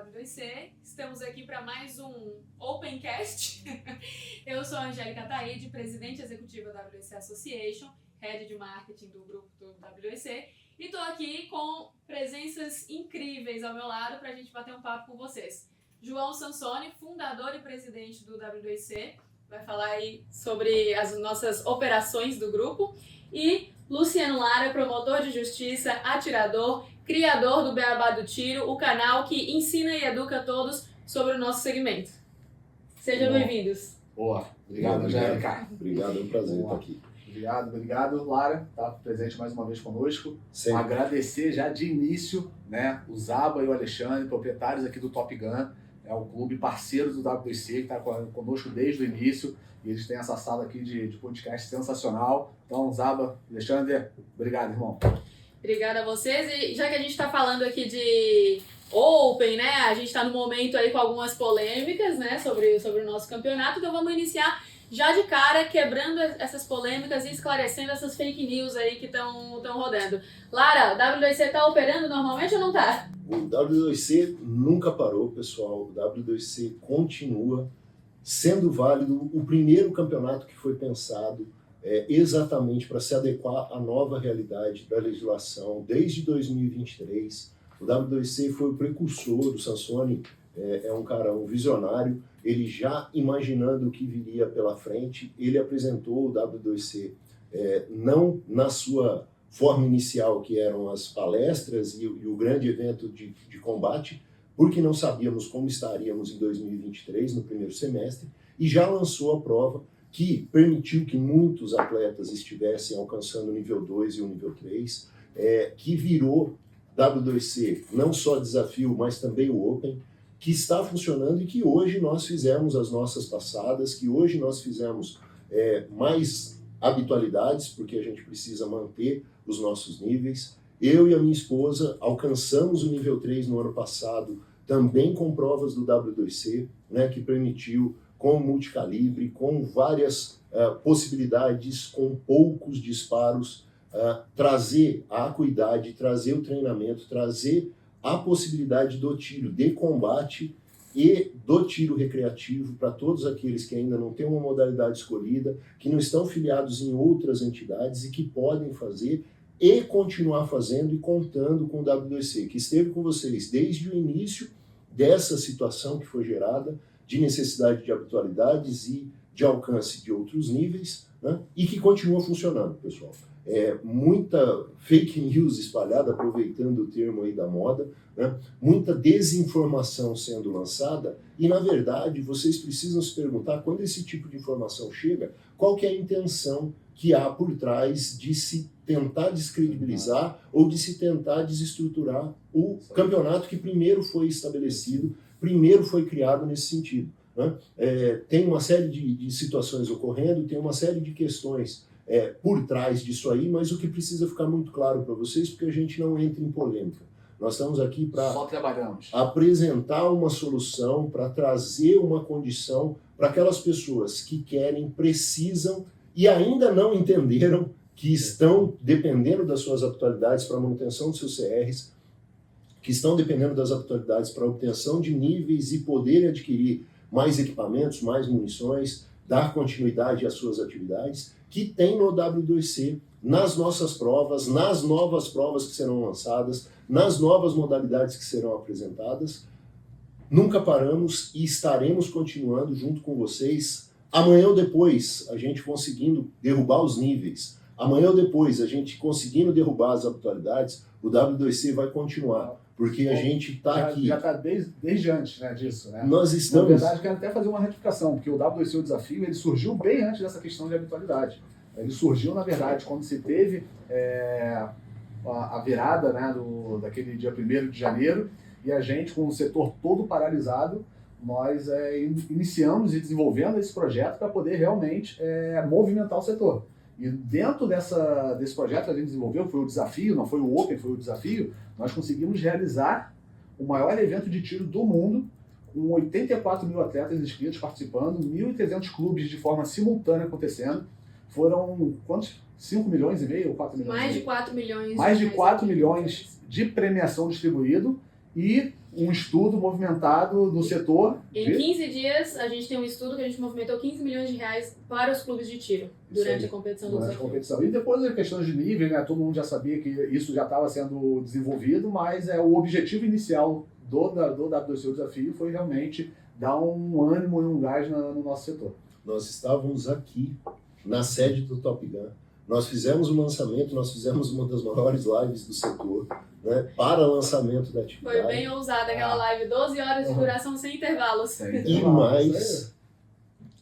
W2C. Estamos aqui para mais um Opencast. Eu sou a Angélica Taide, presidente executiva da W2C Association, head de marketing do grupo do W2C, e estou aqui com presenças incríveis ao meu lado para a gente bater um papo com vocês. João Sansoni, fundador e presidente do W2C, vai falar aí sobre as nossas operações do grupo, e Luciano Lara, promotor de justiça, atirador, criador do Beabá do Tiro, o canal que ensina e educa todos sobre o nosso segmento. Sejam bem-vindos. Boa, obrigado, Angélica. Obrigado, é um prazer estar aqui. Obrigado, Lara, tá presente mais uma vez conosco. Sempre. Agradecer já de início, né, o Zaba e o Alexandre, proprietários aqui do Top Gun, é o clube parceiro do W2C, que está conosco desde o início, e eles têm essa sala aqui de podcast sensacional. Então, Zaba, Alexandre, obrigado, irmão. Obrigada a vocês. E já que a gente está falando aqui de Open, né? A gente está no momento aí com algumas polêmicas, né? Sobre o nosso campeonato. Então vamos iniciar já de cara, quebrando essas polêmicas e esclarecendo essas fake news aí que estão rodando. Lara, o W2C está operando normalmente ou não está? O W2C nunca parou, pessoal. O W2C continua sendo válido. O primeiro campeonato que foi pensado exatamente para se adequar à nova realidade da legislação desde 2023. O W2C foi o precursor, o Sansoni é um visionário, ele já imaginando o que viria pela frente, ele apresentou o W2C não na sua forma inicial, que eram as palestras e o grande evento de combate, porque não sabíamos como estaríamos em 2023, no primeiro semestre, e já lançou a prova que permitiu que muitos atletas estivessem alcançando o nível 2 e o nível 3, que virou W2C, não só desafio, mas também o Open, que está funcionando e que hoje nós fizemos as nossas passadas, que hoje nós fizemos mais habitualidades, porque a gente precisa manter os nossos níveis. Eu e a minha esposa alcançamos o nível 3 no ano passado, também com provas do W2C, né, que permitiu, com multicalibre, com várias possibilidades, com poucos disparos, trazer a acuidade, trazer o treinamento, trazer a possibilidade do tiro de combate e do tiro recreativo para todos aqueles que ainda não têm uma modalidade escolhida, que não estão filiados em outras entidades e que podem fazer e continuar fazendo e contando com o W2C, que esteve com vocês desde o início dessa situação que foi gerada, de necessidade de habitualidades e de alcance de outros níveis, né? E que continua funcionando, pessoal. Muita fake news espalhada, aproveitando o termo aí da moda, né? Muita desinformação sendo lançada e, na verdade, vocês precisam se perguntar, quando esse tipo de informação chega, qual que é a intenção que há por trás de se tentar descredibilizar ou de se tentar desestruturar o campeonato que primeiro foi estabelecido, primeiro foi criado nesse sentido, né? Tem uma série de situações ocorrendo, tem uma série de questões por trás disso aí, mas o que precisa ficar muito claro para vocês, porque a gente não entra em polêmica. Nós estamos aqui para apresentar uma solução, para trazer uma condição para aquelas pessoas que querem, precisam e ainda não entenderam que estão dependendo das suas atualidades para a manutenção dos seus CRs, que estão dependendo das atualidades para a obtenção de níveis e poderem adquirir mais equipamentos, mais munições, dar continuidade às suas atividades, que tem no W2C, nas nossas provas, nas novas provas que serão lançadas, nas novas modalidades que serão apresentadas. Nunca paramos e estaremos continuando junto com vocês. Amanhã ou depois, a gente conseguindo derrubar os níveis, amanhã ou depois, a gente conseguindo derrubar as habitualidades, o W2C vai continuar. Porque a gente está aqui... Já está desde antes, né, disso, né? Nós estamos... Na verdade, quero até fazer uma retificação, porque o W2C, o desafio, ele surgiu bem antes dessa questão de habitualidade. Ele surgiu, na verdade, quando se teve a virada, né, daquele dia 1º de janeiro, e a gente, com o setor todo paralisado, nós iniciamos e desenvolvendo esse projeto para poder realmente movimentar o setor. E dentro desse projeto que a gente desenvolveu, foi o desafio, não foi o Open, foi o desafio, nós conseguimos realizar o maior evento de tiro do mundo, com 84 mil atletas inscritos participando, 1.300 clubes de forma simultânea acontecendo. Foram quantos? 5 milhões e meio ou 4 milhões? Mais de 4 milhões. Mais de 4 milhões de premiação distribuído e um estudo movimentado no setor. Em 15 dias, a gente tem um estudo que a gente movimentou 15 milhões de reais para os clubes de tiro durante a competição do desafio. E depois a questão de nível, né? Todo mundo já sabia que isso já estava sendo desenvolvido, mas o objetivo inicial do WSO Desafio foi realmente dar um ânimo e um gás no nosso setor. Nós estávamos aqui, na sede do Top Gun, nós fizemos o lançamento, nós fizemos uma das maiores lives do setor, né, para lançamento da atividade. Foi bem ousada aquela live, 12 horas de duração sem intervalos. E mais,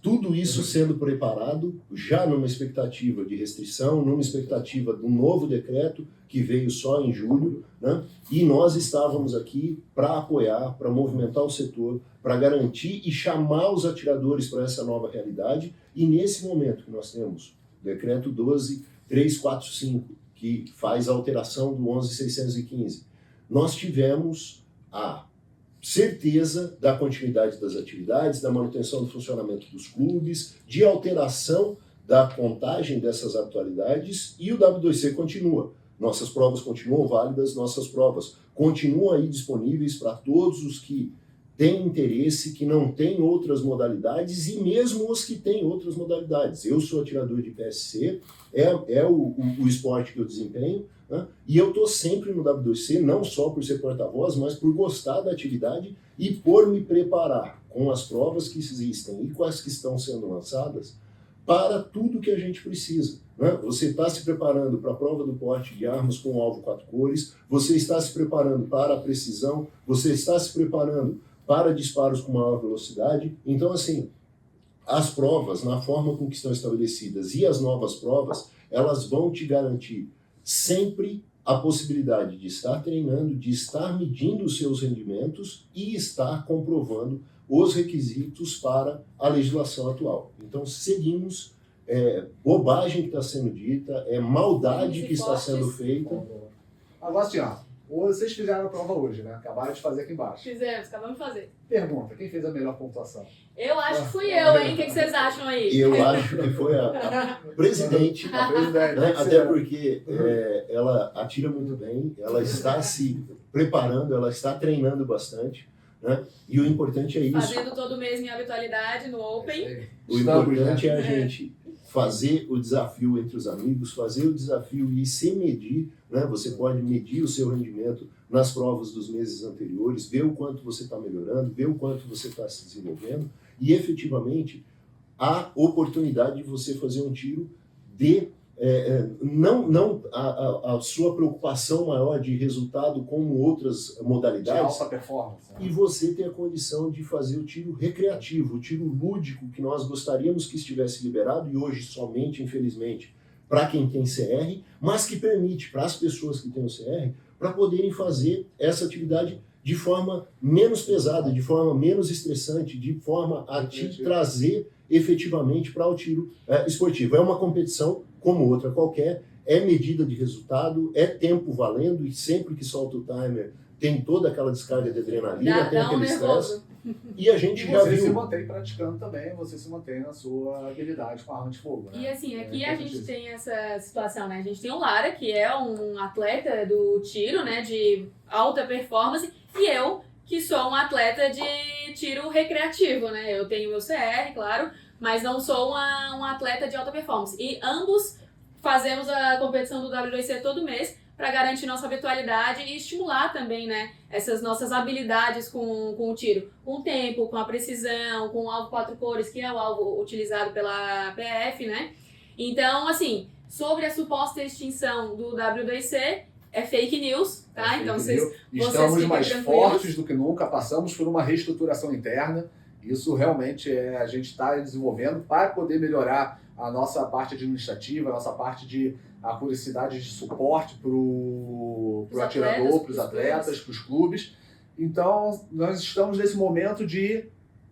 tudo isso sendo preparado já numa expectativa de restrição, numa expectativa do novo decreto que veio só em julho, né? E nós estávamos aqui para apoiar, para movimentar o setor, para garantir e chamar os atiradores para essa nova realidade. E nesse momento que nós temos o decreto 12.345, que faz a alteração do 11.615, nós tivemos a certeza da continuidade das atividades, da manutenção do funcionamento dos clubes, de alteração da contagem dessas atualidades, e o W2C continua. Nossas provas continuam válidas, nossas provas continuam aí disponíveis para todos os que têm interesse, que não têm outras modalidades, e mesmo os que têm outras modalidades. Eu sou atirador de PSC, é o esporte que eu desempenho, né? E eu estou sempre no W2C, não só por ser porta-voz, mas por gostar da atividade e por me preparar com as provas que existem e com as que estão sendo lançadas para tudo que a gente precisa, né? Você está se preparando para a prova do porte de armas com alvo 4 cores, você está se preparando para a precisão, você está se preparando para disparos com maior velocidade. Então, assim, as provas, na forma com que estão estabelecidas, e as novas provas, elas vão te garantir sempre a possibilidade de estar treinando, de estar medindo os seus rendimentos e estar comprovando os requisitos para a legislação atual. Então, seguimos, bobagem que está sendo dita, maldade que está sendo feita. Agora, assim, vocês fizeram a prova hoje, né? Acabaram de fazer aqui embaixo. Acabamos de fazer. Pergunta, quem fez a melhor pontuação? Eu acho que fui eu, hein? O que vocês acham aí? Eu acho que foi a presidente, né? Até porque ela atira muito bem, ela está se preparando, ela está treinando bastante, né? E o importante é isso. Fazendo todo mês minha habitualidade no Open. O importante é a gente fazer o desafio entre os amigos, fazer o desafio e se medir, né? Você pode medir o seu rendimento nas provas dos meses anteriores, ver o quanto você está melhorando, ver o quanto você está se desenvolvendo e efetivamente a oportunidade de você fazer um tiro de não a sua preocupação maior de resultado como outras modalidades, de alta performance, né? E você ter a condição de fazer o tiro recreativo, o tiro lúdico que nós gostaríamos que estivesse liberado e hoje somente, infelizmente, para quem tem CR, mas que permite para as pessoas que têm o CR para poderem fazer essa atividade de forma menos pesada, de forma menos estressante, de forma a te trazer efetivamente para o tiro esportivo. É uma competição como outra qualquer, é medida de resultado, é tempo valendo, e sempre que solta o timer tem toda aquela descarga de adrenalina, tem aquele estresse. E a gente já viu. Você se mantém praticando também, você se mantém na sua habilidade com a arma de fogo, né? E assim, aqui a gente tem essa situação, né? A gente tem o Lara, que é um atleta do tiro, né, de alta performance, e eu, que sou um atleta de tiro recreativo, né? Eu tenho meu CR, claro, mas não sou um atleta de alta performance. E ambos fazemos a competição do W2C todo mês para garantir nossa habitualidade e estimular também, né, essas nossas habilidades com o tiro. Com o tempo, com a precisão, com o alvo 4 cores, que é o alvo utilizado pela PF, né? Então, assim, sobre a suposta extinção do W2C, é fake news, tá? Então vocês estamos mais fortes do que nunca, passamos por uma reestruturação interna. Isso realmente a gente está desenvolvendo para poder melhorar a nossa parte administrativa, a nossa parte de acuracidade de suporte para o atirador, para os atletas, para os clubes. Então, nós estamos nesse momento de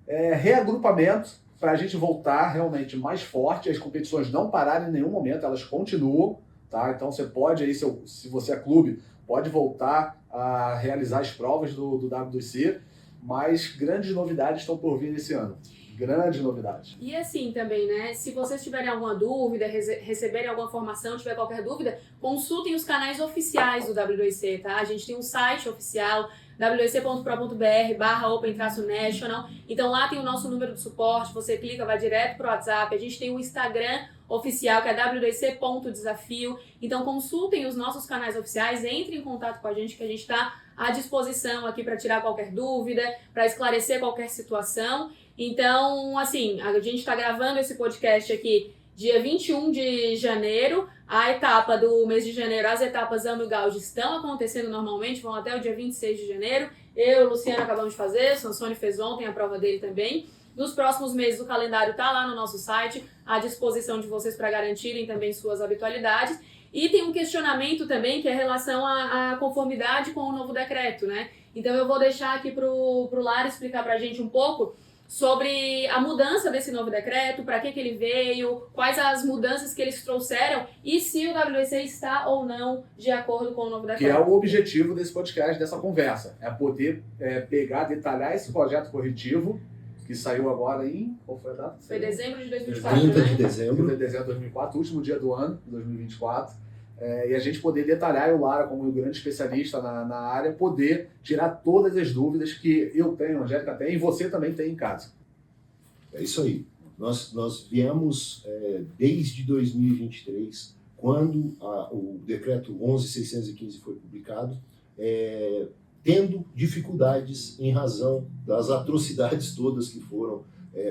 reagrupamento para a gente voltar realmente mais forte, as competições não pararem em nenhum momento, elas continuam, tá? Então você pode, aí, se você é clube, pode voltar a realizar as provas do W2C, mas grandes novidades estão por vir esse ano. Grandes novidades. E assim também, né? Se vocês tiverem alguma dúvida, receberem alguma informação, tiver qualquer dúvida, consultem os canais oficiais do W2C, tá? A gente tem um site oficial, wec.pro.br/open-national. Então lá tem o nosso número de suporte, você clica, vai direto pro WhatsApp. A gente tem o Instagram oficial, que é wec.desafio. Então consultem os nossos canais oficiais, entrem em contato com a gente, que a gente está à disposição aqui para tirar qualquer dúvida, para esclarecer qualquer situação. Então, assim, a gente está gravando esse podcast aqui dia 21 de janeiro. A etapa do mês de janeiro, as etapas AMO e Gauge estão acontecendo normalmente, vão até o dia 26 de janeiro. Eu e o Luciano acabamos de fazer, o Sansone fez ontem a prova dele também. Nos próximos meses o calendário está lá no nosso site, à disposição de vocês para garantirem também suas habitualidades. E tem um questionamento também que é em relação à conformidade com o novo decreto, né? Então eu vou deixar aqui pro Lara explicar para a gente um pouco sobre a mudança desse novo decreto, para que ele veio, quais as mudanças que eles trouxeram e se o WEC está ou não de acordo com o novo decreto. Que é o objetivo desse podcast, dessa conversa, é poder pegar, detalhar esse projeto corretivo que saiu agora em... Qual foi a data? Foi dezembro de 2024, 30 né? de dezembro. 30 de dezembro de 2004, último dia do ano, 2024. E a gente poder detalhar, e o Lara, como um grande especialista na área, poder tirar todas as dúvidas que eu tenho, a Angélica tem, e você também tem em casa. É isso aí. Nós viemos desde 2023, quando o decreto 11.615 foi publicado, tendo dificuldades em razão das atrocidades todas que foram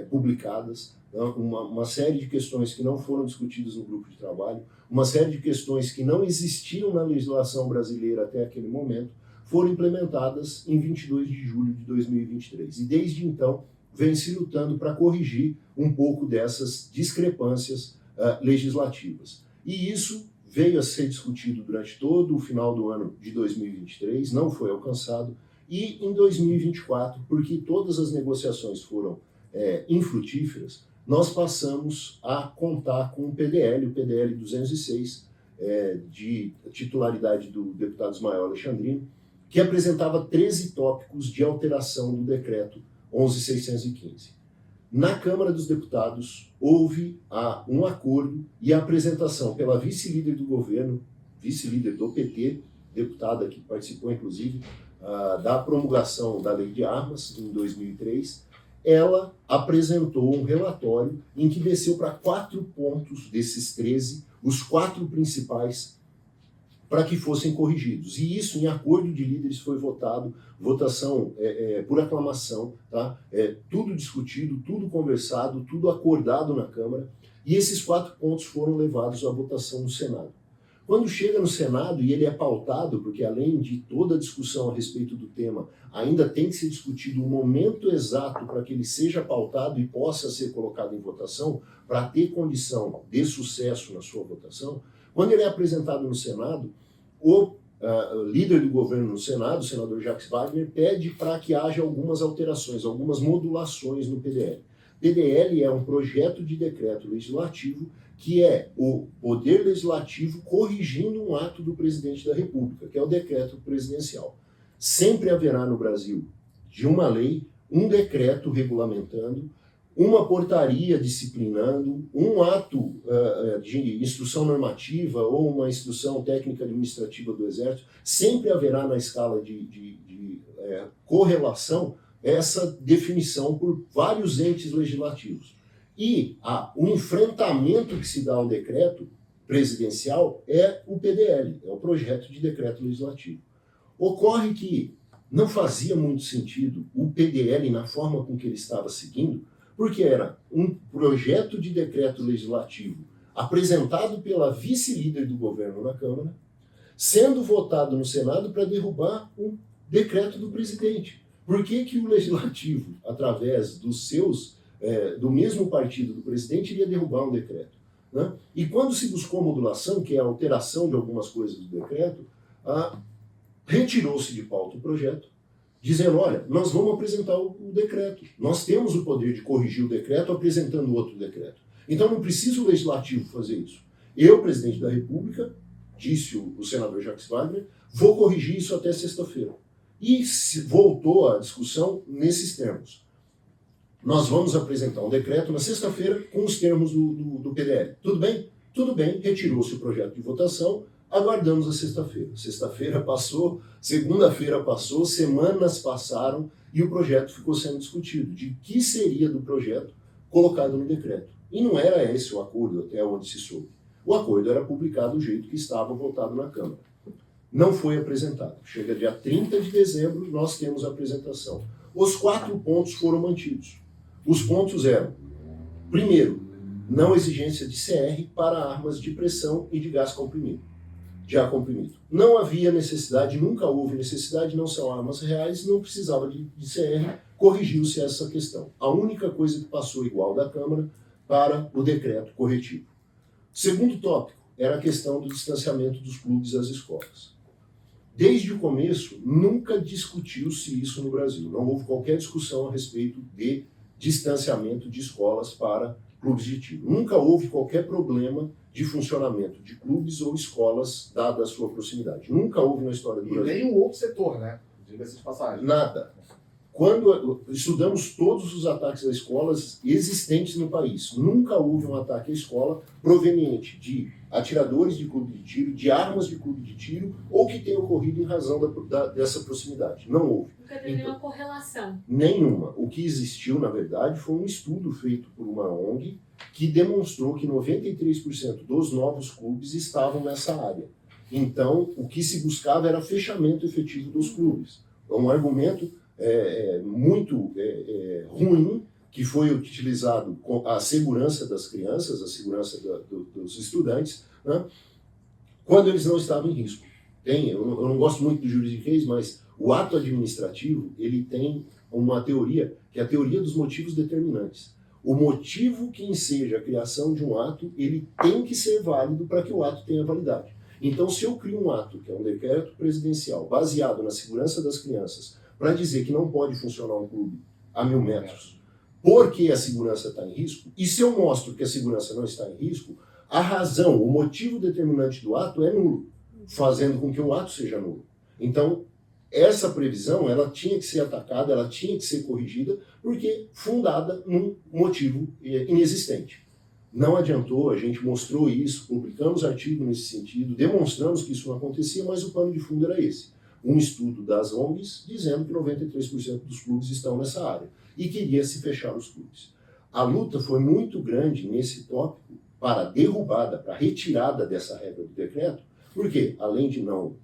publicadas, uma série de questões que não foram discutidas no grupo de trabalho, uma série de questões que não existiam na legislação brasileira até aquele momento, foram implementadas em 22 de julho de 2023. E desde então vem se lutando para corrigir um pouco dessas discrepâncias legislativas. E isso veio a ser discutido durante todo o final do ano de 2023, não foi alcançado, e em 2024, porque todas as negociações foram infrutíferas, nós passamos a contar com o PDL 206, de titularidade do deputado Ismael Alexandrino, que apresentava 13 tópicos de alteração do decreto 11.615. Na Câmara dos Deputados, houve um acordo e a apresentação pela vice-líder do governo, vice-líder do PT, deputada que participou, inclusive, da promulgação da Lei de Armas, em 2003, ela apresentou um relatório em que desceu para 4 pontos desses 13, os 4 principais, para que fossem corrigidos. E isso, em acordo de líderes, foi votado, votação por aclamação, tá? Tudo discutido, tudo conversado, tudo acordado na Câmara, e esses 4 pontos foram levados à votação no Senado. Quando chega no Senado, e ele é pautado, porque além de toda a discussão a respeito do tema, ainda tem que ser discutido o momento exato para que ele seja pautado e possa ser colocado em votação, para ter condição de sucesso na sua votação. Quando ele é apresentado no Senado, o líder do governo no Senado, o senador Jacques Wagner, pede para que haja algumas alterações, algumas modulações no PDL. PDL é um projeto de decreto legislativo que é o poder legislativo corrigindo um ato do presidente da República, que é o decreto presidencial. Sempre haverá no Brasil, de uma lei, um decreto regulamentando, uma portaria disciplinando, um ato de instrução normativa ou uma instrução técnica administrativa do Exército. Sempre haverá na escala de correlação essa definição por vários entes legislativos. E o enfrentamento que se dá ao decreto presidencial é o PDL, é o projeto de decreto legislativo. Ocorre que não fazia muito sentido o PDL na forma com que ele estava seguindo, porque era um projeto de decreto legislativo apresentado pela vice-líder do governo na Câmara, sendo votado no Senado para derrubar o decreto do presidente. Por que o legislativo, através dos seus do mesmo partido do presidente, iria derrubar um decreto? Né? E quando se buscou a modulação, que é a alteração de algumas coisas do decreto, retirou-se de pauta o projeto, dizendo, olha, nós vamos apresentar o decreto. Nós temos o poder de corrigir o decreto apresentando outro decreto. Então não precisa o legislativo fazer isso. Eu, presidente da República, disse o senador Jacques Wagner, vou corrigir isso até sexta-feira. E voltou a discussão nesses termos. Nós vamos apresentar um decreto na sexta-feira com os termos do PDL. Tudo bem? Tudo bem, retirou-se o projeto de votação, Aguardamos a sexta-feira. Sexta-feira passou, segunda-feira passou, semanas passaram e o projeto ficou sendo discutido. De que seria do projeto colocado no decreto. E não era esse o acordo, até onde se soube. O acordo era publicado do jeito que estava votado na Câmara. Não foi apresentado. Chega dia 30 de dezembro, nós temos a apresentação. Os 4 pontos foram mantidos. Os pontos eram, primeiro, não exigência de CR para armas de pressão e de gás comprimido, de ar comprimido. Não havia necessidade, nunca houve necessidade, não são armas reais, não precisava de CR, corrigiu-se essa questão. A única coisa que passou igual da Câmara para o decreto corretivo. Segundo tópico era a questão do distanciamento dos clubes das escolas. Desde o começo, nunca discutiu-se isso no Brasil. Não houve qualquer discussão a respeito de distanciamento de escolas para clubes de tiro. Nunca houve qualquer problema de funcionamento de clubes ou escolas, dada a sua proximidade. Nunca houve na história do Brasil. E nem um outro setor, né? Diga-se de passagem. Nada. Quando estudamos todos os ataques a escolas existentes no país, nunca houve um ataque à escola proveniente de atiradores de clube de tiro, de armas de clube de tiro, ou que tenha ocorrido em razão dessa proximidade. Não houve. Nunca teve nenhuma correlação. Nenhuma. O que existiu, na verdade, foi um estudo feito por uma ONG que demonstrou que 93% dos novos clubes estavam nessa área. Então, o que se buscava era fechamento efetivo dos clubes. É um argumento muito ruim, que foi utilizado com a segurança das crianças, a segurança dos estudantes, né, quando eles não estavam em risco. Eu não gosto muito do juridiquês, mas o ato administrativo ele tem uma teoria, que é a teoria dos motivos determinantes. O motivo que enseja a criação de um ato, ele tem que ser válido para que o ato tenha validade. Então, se eu crio um ato, que é um decreto presidencial, baseado na segurança das crianças, para dizer que não pode funcionar um clube a 1.000 metros, porque a segurança está em risco, e se eu mostro que a segurança não está em risco, a razão, o motivo determinante do ato é nulo, fazendo com que o ato seja nulo. Então, essa previsão, ela tinha que ser atacada, ela tinha que ser corrigida, porque fundada num motivo inexistente. Não adiantou, a gente mostrou isso, publicamos artigo nesse sentido, demonstramos que isso não acontecia, mas o pano de fundo era esse. Um estudo das ONGs dizendo que 93% dos clubes estão nessa área e queria se fechar os clubes. A luta foi muito grande nesse tópico para a derrubada, para a retirada dessa regra do decreto, porque, além de não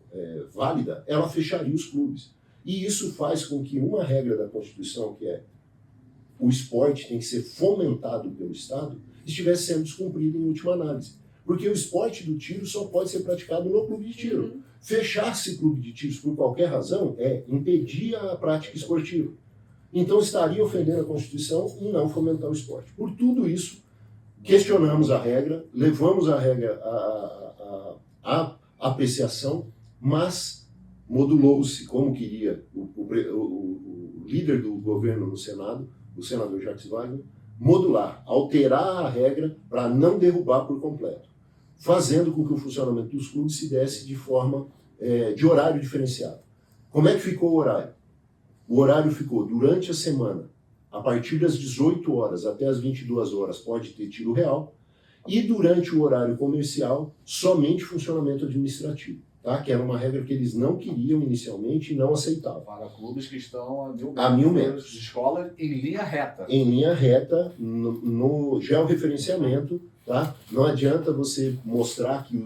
válida, ela fecharia os clubes. E isso faz com que uma regra da Constituição, que é o esporte tem que ser fomentado pelo Estado, estivesse sendo descumprida em última análise. Porque o esporte do tiro só pode ser praticado no clube de tiro. Fechar-se clube de tiros por qualquer razão é impedir a prática esportiva. Então estaria ofendendo a Constituição em não fomentar o esporte. Por tudo isso, questionamos a regra, levamos a regra à apreciação, mas modulou-se, como queria o líder do governo no Senado, o senador Jacques Wagner, modular, alterar a regra para não derrubar por completo, fazendo com que o funcionamento dos clubes se desse de forma de horário diferenciado. Como é que ficou o horário? O horário ficou durante a semana, a partir das 18 horas até as 22 horas pode ter tiro real, e durante o horário comercial, somente funcionamento administrativo, tá? Que era uma regra que eles não queriam inicialmente e não aceitavam. Para clubes que estão a 1.000 metros de escola em linha reta. Em linha reta, no georreferenciamento, tá? Não adianta você mostrar que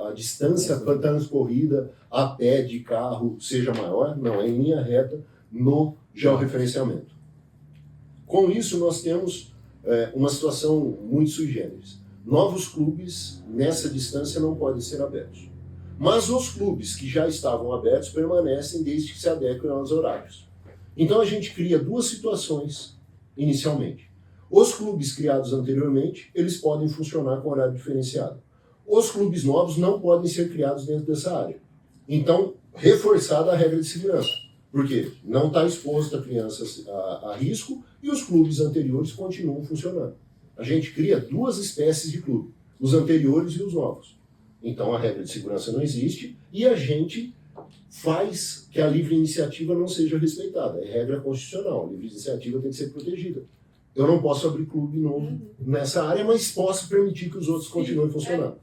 a distância transcorrida a pé, de carro, seja maior, não, é em linha reta no georreferenciamento. Com isso, nós temos uma situação muito sui generis. Novos clubes, nessa distância, não podem ser abertos. Mas os clubes que já estavam abertos permanecem desde que se adequem aos horários. Então a gente cria duas situações, inicialmente. Os clubes criados anteriormente, eles podem funcionar com horário diferenciado. Os clubes novos não podem ser criados dentro dessa área. Então, reforçada a regra de segurança. Por quê? Não está exposta a crianças a risco e os clubes anteriores continuam funcionando. A gente cria duas espécies de clube, os anteriores e os novos. Então a regra de segurança não existe e a gente faz que a livre iniciativa não seja respeitada. É regra constitucional, a livre iniciativa tem que ser protegida. Eu não posso abrir clube novo nessa área, mas posso permitir que os outros continuem funcionando.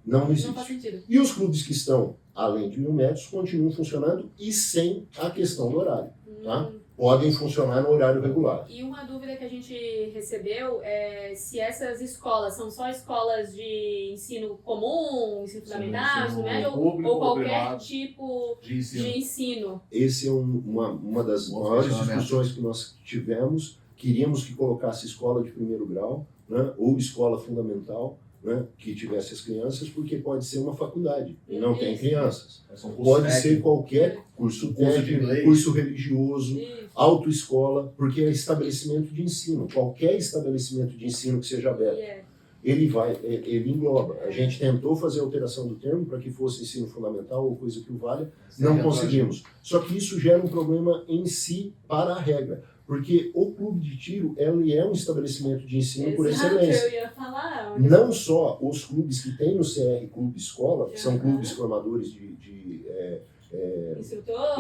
não Não existe. faz sentido. E os clubes que estão além de 1.000 metros continuam funcionando e sem a questão do horário. Tá? Podem funcionar no horário regular. E uma dúvida que a gente recebeu é se essas escolas são só escolas de ensino comum, ensino fundamental, ensino médio, público ou qualquer privado tipo de ensino. Esse é uma das maiores discussões que nós tivemos. Queríamos que colocasse escola de primeiro grau, né, ou escola fundamental, né, que tivesse as crianças, porque pode ser uma faculdade e não tem crianças. Pode ser qualquer curso técnico, curso religioso, autoescola, porque é estabelecimento de ensino. Qualquer estabelecimento de ensino que seja aberto, ele engloba. A gente tentou fazer a alteração do termo para que fosse ensino fundamental ou coisa que o valha, não conseguimos. Só que isso gera um problema em si para a regra. Porque o clube de tiro, ele é um estabelecimento de ensino por excelência. Eu ia falar. Não só os clubes que tem no CR Clube Escola, que são clubes formadores de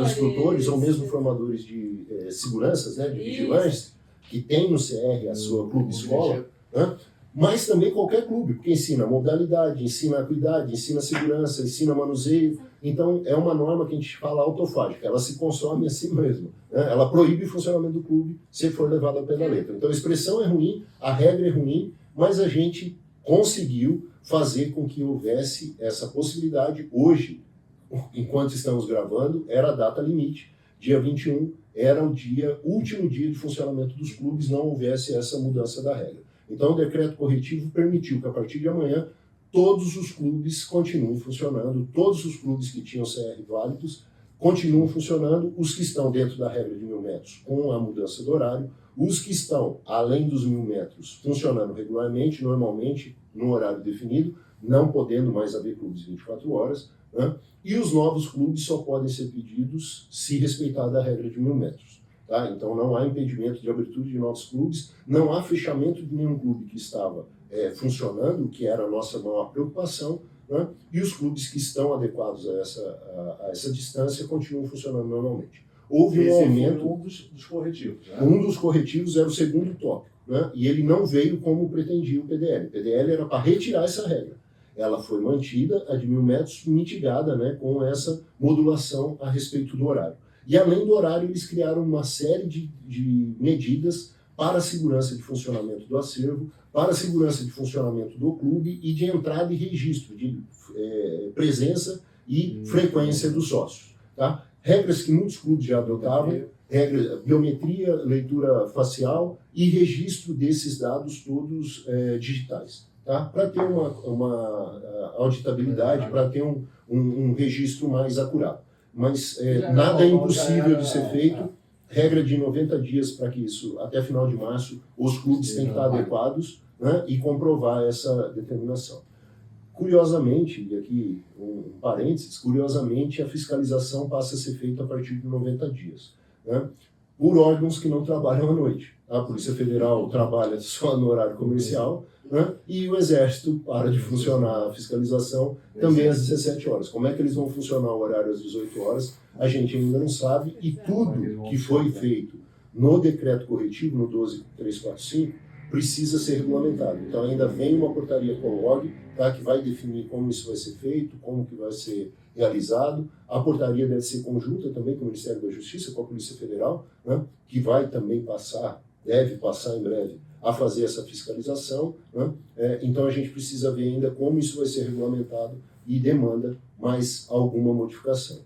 instrutores ou mesmo formadores de seguranças, né, de vigilantes, que tem no CR a sua clube escola, né, mas também qualquer clube, porque ensina modalidade, ensina acuidade, ensina segurança, ensina manuseio. Então, é uma norma que a gente fala autofágica, ela se consome a si mesma. Né? Ela proíbe o funcionamento do clube se for levado ao pé da letra. Então, a expressão é ruim, a regra é ruim, mas a gente conseguiu fazer com que houvesse essa possibilidade. Hoje, enquanto estamos gravando, era a data limite. Dia 21 era o último dia de funcionamento dos clubes, não houvesse essa mudança da regra. Então, o decreto corretivo permitiu que, a partir de amanhã, todos os clubes continuem funcionando, todos os clubes que tinham CR válidos continuam funcionando, os que estão dentro da regra de 1.000 metros com a mudança do horário, os que estão além dos 1.000 metros funcionando regularmente, normalmente no horário definido, não podendo mais haver clubes 24 horas, né? E os novos clubes só podem ser pedidos se respeitar a regra de 1.000 metros. Tá? Então não há impedimento de abertura de novos clubes, não há fechamento de nenhum clube que estava funcionando, que era a nossa maior preocupação, né? E os clubes que estão adequados a essa distância continuam funcionando normalmente. Houve um aumento. Um dos corretivos. Né? Um dos corretivos era o segundo tópico, né? E ele não veio como pretendia o PDL. O PDL era para retirar essa regra. Ela foi mantida, a de 1.000 metros, mitigada, né, com essa modulação a respeito do horário. E além do horário, eles criaram uma série de medidas para a segurança de funcionamento do acervo, para a segurança de funcionamento do clube e de entrada e registro, de presença e frequência dos sócios. Tá? Regras que muitos clubes já adotavam, biometria, leitura facial e registro desses dados todos digitais. Tá? Para ter uma auditabilidade, para ter um registro mais acurado. Mas nada é impossível de ser feito. Regra de 90 dias para que isso, até final de março, os clubes têm que estar adequados, né, e comprovar essa determinação. Curiosamente, e aqui um parênteses, curiosamente a fiscalização passa a ser feita a partir de 90 dias, né, por órgãos que não trabalham à noite. A Polícia Federal trabalha só no horário comercial, né, e o Exército para de funcionar a fiscalização também às 17 horas. Como é que eles vão funcionar o horário às 18 horas? A gente ainda não sabe, e tudo que foi feito no decreto corretivo, no 12345, precisa ser regulamentado. Então ainda vem uma portaria com o log, tá, que vai definir como isso vai ser feito, como que vai ser realizado. A portaria deve ser conjunta também com o Ministério da Justiça, com a Polícia Federal, né, que vai também deve passar em breve a fazer essa fiscalização. Né? Então a gente precisa ver ainda como isso vai ser regulamentado e demanda mais alguma modificação.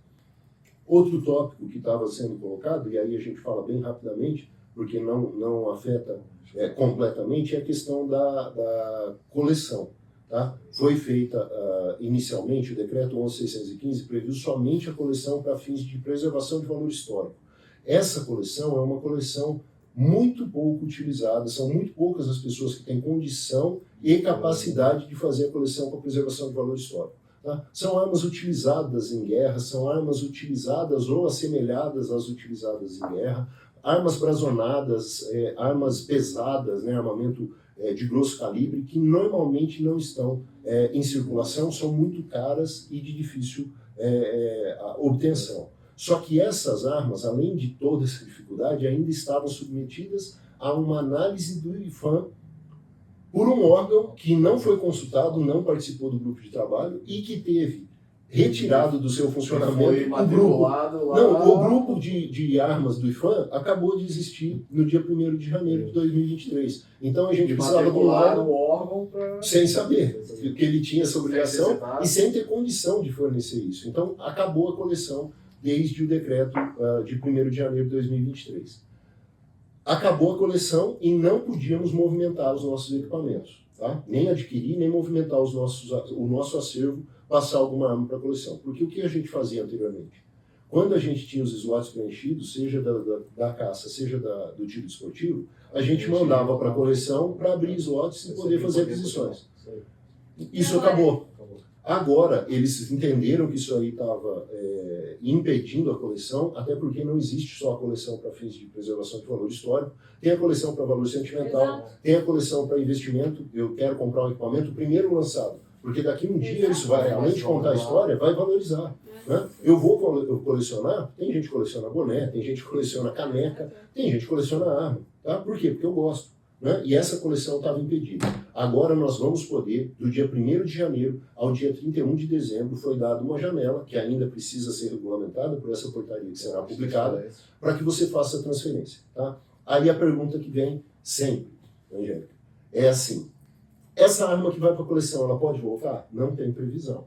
Outro tópico que estava sendo colocado, e aí a gente fala bem rapidamente, porque não afeta completamente, é a questão da coleção. Tá? Foi feita inicialmente, o decreto 11.615 previu somente a coleção para fins de preservação de valor histórico. Essa coleção é uma coleção muito pouco utilizada, são muito poucas as pessoas que têm condição e capacidade de fazer a coleção para preservação de valor histórico. Tá? São armas utilizadas em guerra, são armas utilizadas ou assemelhadas às utilizadas em guerra, armas brazonadas, armas pesadas, né, armamento de grosso calibre, que normalmente não estão em circulação, são muito caras e de difícil obtenção. Só que essas armas, além de toda essa dificuldade, ainda estavam submetidas a uma análise do IFAM por um órgão que não foi consultado, não participou do grupo de trabalho e que teve retirado do seu funcionamento o grupo de armas do IFAM acabou de existir no dia 1º de janeiro de 2023. Então a gente precisava de um órgão sem saber que ele tinha essa obrigação e sem ter condição de fornecer isso. Então acabou a coleção desde o decreto de 1º de janeiro de 2023. Acabou a coleção e não podíamos movimentar os nossos equipamentos, tá? Nem adquirir, nem movimentar o nosso acervo, passar alguma arma para a coleção. Porque o que a gente fazia anteriormente? Quando a gente tinha os slots preenchidos, seja da caça, seja do tiro esportivo, a gente mandava para a coleção para abrir slots e poder fazer aquisições. Isso acabou. Agora, eles entenderam que isso aí estava impedindo a coleção, até porque não existe só a coleção para fins de preservação de valor histórico, tem a coleção para valor sentimental, Exato. Tem a coleção para investimento, eu quero comprar um equipamento primeiro lançado, porque daqui um dia isso vai realmente contar a história, vai valorizar. Né? Eu vou colecionar, tem gente que coleciona boné, tem gente que coleciona caneca, tem gente que coleciona arma. Tá? Por quê? Porque eu gosto. Né? E essa coleção estava impedida. Agora nós vamos poder, do dia 1º de janeiro ao dia 31 de dezembro, foi dada uma janela, que ainda precisa ser regulamentada por essa portaria que será publicada, para que você faça a transferência. Tá? Aí a pergunta que vem sempre, Angélica, é assim, essa arma que vai para a coleção, ela pode voltar? Não tem previsão.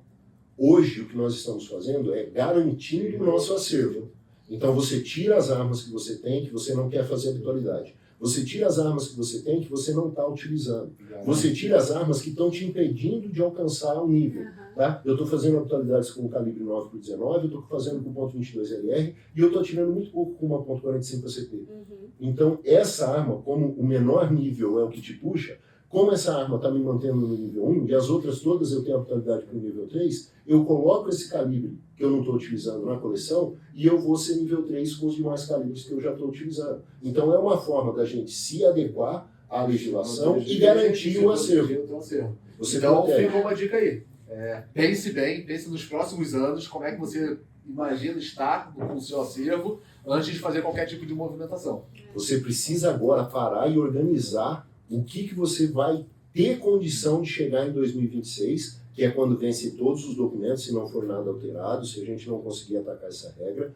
Hoje o que nós estamos fazendo é garantindo o nosso acervo. Então você tira as armas que você tem, que você não quer fazer habitualidade. Você tira as armas que você tem que você não está utilizando. Você tira as armas que estão te impedindo de alcançar o nível. Tá? Eu estou fazendo habitualidades com o calibre 9x19, eu estou fazendo com .22LR e eu estou atirando muito pouco com uma .45 ACP. Então, essa arma, como o menor nível é o que te puxa, como essa arma está me mantendo no nível 1 e as outras todas eu tenho habitualidade para o nível 3, eu coloco esse calibre que eu não estou utilizando na coleção e eu vou ser nível 3 com os demais calibres que eu já estou utilizando. Então é uma forma da gente se adequar à legislação e garantir o acervo. Então ficou uma dica aí. Pense bem, pense nos próximos anos, como é que você imagina estar com o seu acervo antes de fazer qualquer tipo de movimentação. Você precisa agora parar e organizar o que você vai ter condição de chegar em 2026, que é quando vence todos os documentos, se não for nada alterado, se a gente não conseguir atacar essa regra.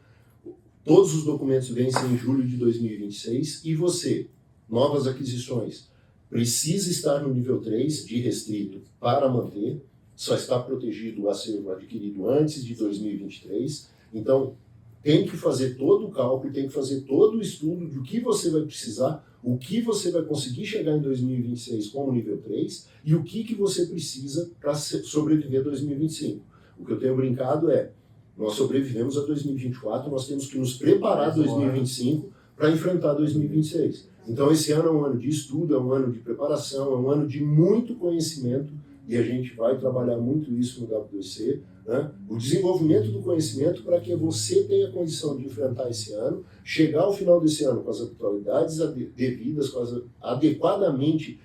Todos os documentos vencem em julho de 2026 e você, novas aquisições, precisa estar no nível 3 de restrito para manter, só está protegido o acervo adquirido antes de 2023, então tem que fazer todo o cálculo, tem que fazer todo o estudo do que você vai precisar, o que você vai conseguir chegar em 2026 como nível 3 e o que você precisa para sobreviver a 2025. O que eu tenho brincado é, nós sobrevivemos a 2024, nós temos que nos preparar a 2025 para enfrentar 2026. Então esse ano é um ano de estudo, é um ano de preparação, é um ano de muito conhecimento e a gente vai trabalhar muito isso no W2C, né? O desenvolvimento do conhecimento para que você tenha condição de enfrentar esse ano, chegar ao final desse ano com as habitualidades devidas, adequadamente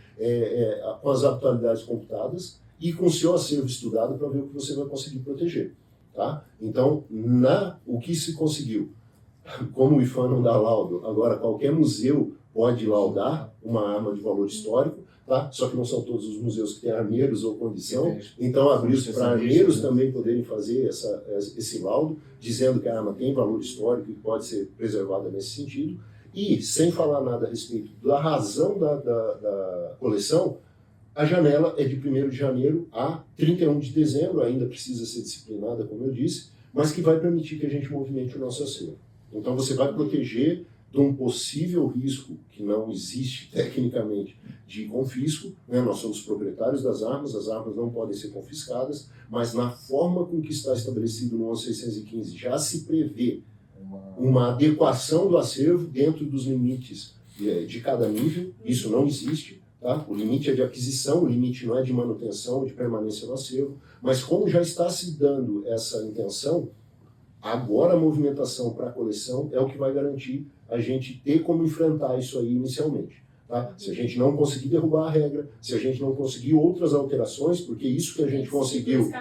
com as habitualidades computadas e com o seu acervo estudado para ver o que você vai conseguir proteger. Tá? Então, o que se conseguiu? Como o IFAM não dá laudo, agora qualquer museu pode laudar uma arma de valor histórico, tá? Só que não são todos os museus que têm armeiros ou condição, então abriu-se para armeiros também poderem fazer esse laudo, dizendo que a arma tem valor histórico e pode ser preservada nesse sentido, e sem falar nada a respeito da razão da coleção, a janela é de 1º de janeiro a 31 de dezembro, ainda precisa ser disciplinada, como eu disse, mas que vai permitir que a gente movimente o nosso acervo. Então você vai proteger de um possível risco, que não existe tecnicamente, de confisco, né? Nós somos proprietários das armas, as armas não podem ser confiscadas, mas na forma com que está estabelecido no 11.615 já se prevê uma adequação do acervo dentro dos limites de cada nível, isso não existe. Tá? O limite é de aquisição, o limite não é de manutenção, de permanência no acervo, mas como já está se dando essa intenção, agora a movimentação para a coleção é o que vai garantir a gente ter como enfrentar isso aí inicialmente. Tá? Se a gente não conseguir derrubar a regra, se a gente não conseguir outras alterações, porque isso que a gente conseguiu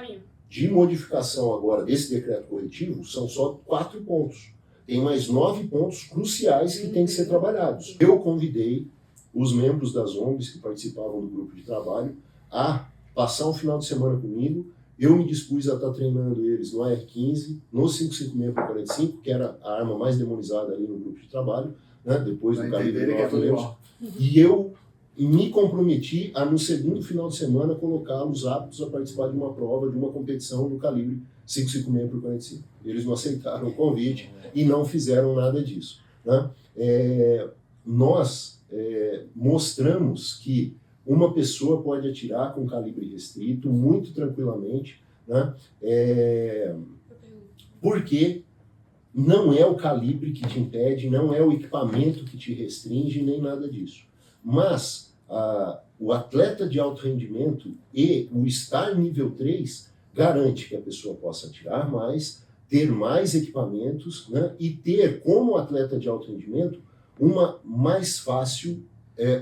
de modificação agora desse decreto corretivo são só 4 pontos. Tem mais 9 pontos cruciais que têm que ser trabalhados. Eu convidei os membros das ONGs que participavam do grupo de trabalho a passar um final de semana comigo. Eu me dispus a estar treinando eles no AR-15, no 5.56x45, que era a arma mais demonizada ali no grupo de trabalho, né, depois do calibre 9mm. E eu me comprometi a, no segundo final de semana, colocá-los aptos a participar de uma prova, de uma competição no calibre 5.56x45. Eles não aceitaram o convite e não fizeram nada disso. Né? Nós mostramos que uma pessoa pode atirar com calibre restrito muito tranquilamente, né? Porque não é o calibre que te impede, não é o equipamento que te restringe, nem nada disso. Mas o atleta de alto rendimento e o estar nível 3 garante que a pessoa possa atirar mais, ter mais equipamentos, né? E ter, como atleta de alto rendimento, uma mais fácil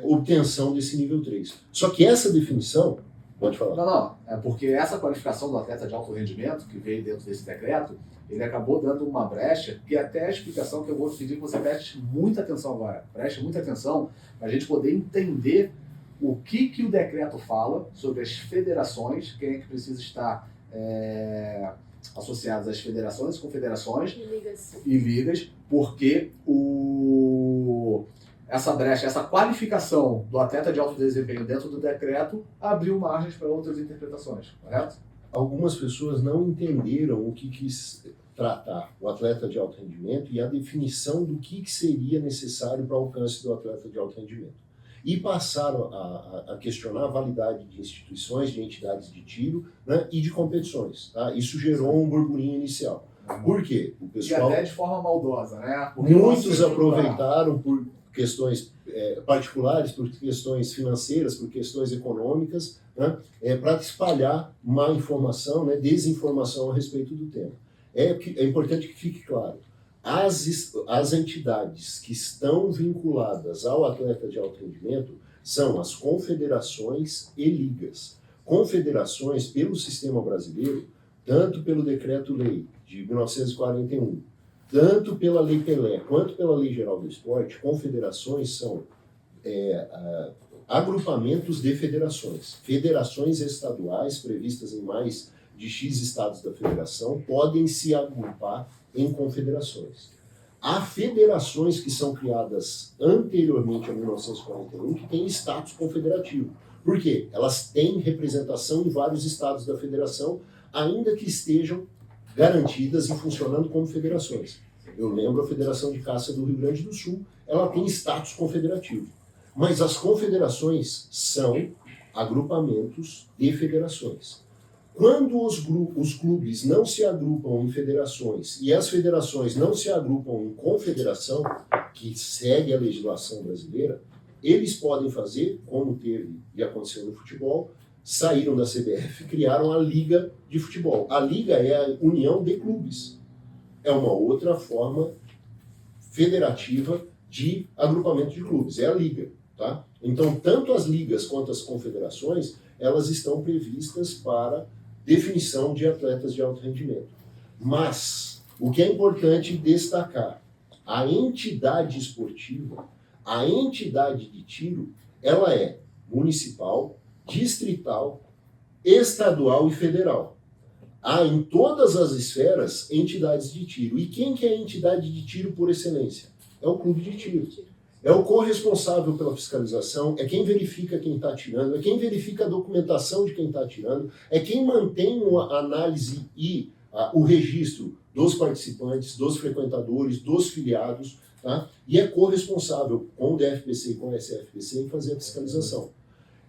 obtenção desse nível 3. Só que essa definição, pode falar. Não, é porque essa qualificação do atleta de alto rendimento, que veio dentro desse decreto, ele acabou dando uma brecha, que até a explicação que eu vou pedir que você preste muita atenção agora. Preste muita atenção para a gente poder entender o que o decreto fala sobre as federações, quem é que precisa estar associados às federações, confederações e ligas, porque essa brecha, essa qualificação do atleta de alto desempenho dentro do decreto abriu margens para outras interpretações, correto? Algumas pessoas não entenderam o que quis tratar o atleta de alto rendimento e a definição do que seria necessário para o alcance do atleta de alto rendimento. E passaram a questionar a validade de instituições, de entidades de tiro, né, e de competições. Tá? Isso gerou um burburinho inicial. Por quê? O pessoal, e até de forma maldosa, né? Porque muitos aproveitaram por questões particulares, por questões financeiras, por questões econômicas, né, para espalhar má informação, né, desinformação a respeito do tema. É importante que fique claro, as entidades que estão vinculadas ao atleta de alto rendimento são as confederações e ligas. Confederações, pelo sistema brasileiro, tanto pelo Decreto-Lei de 1941, tanto pela Lei Pelé quanto pela Lei Geral do Esporte, confederações são agrupamentos de federações. Federações estaduais, previstas em mais de X estados da federação, podem se agrupar em confederações. Há federações que são criadas anteriormente a 1941 que têm status confederativo. Por quê? Elas têm representação em vários estados da federação, ainda que estejam garantidas e funcionando como federações. Eu lembro a Federação de Caça do Rio Grande do Sul, ela tem status confederativo. Mas as confederações são agrupamentos de federações. Quando os clubes não se agrupam em federações e as federações não se agrupam em confederação, que segue a legislação brasileira, eles podem fazer, como teve e aconteceu no futebol, saíram da CBF e criaram a Liga de Futebol. A Liga é a união de clubes. É uma outra forma federativa de agrupamento de clubes. É a Liga. Tá? Então, tanto as ligas quanto as confederações, elas estão previstas para definição de atletas de alto rendimento. Mas, o que é importante destacar, a entidade esportiva, a entidade de tiro, ela é municipal, distrital, estadual e federal. Há em todas as esferas entidades de tiro. E quem que é a entidade de tiro por excelência? É o clube de tiro. É o corresponsável pela fiscalização, é quem verifica quem está atirando, é quem verifica a documentação de quem está atirando, é quem mantém a análise e o registro dos participantes, dos frequentadores, dos filiados, tá? E é corresponsável com o DFPC e com o SFPC em fazer a fiscalização.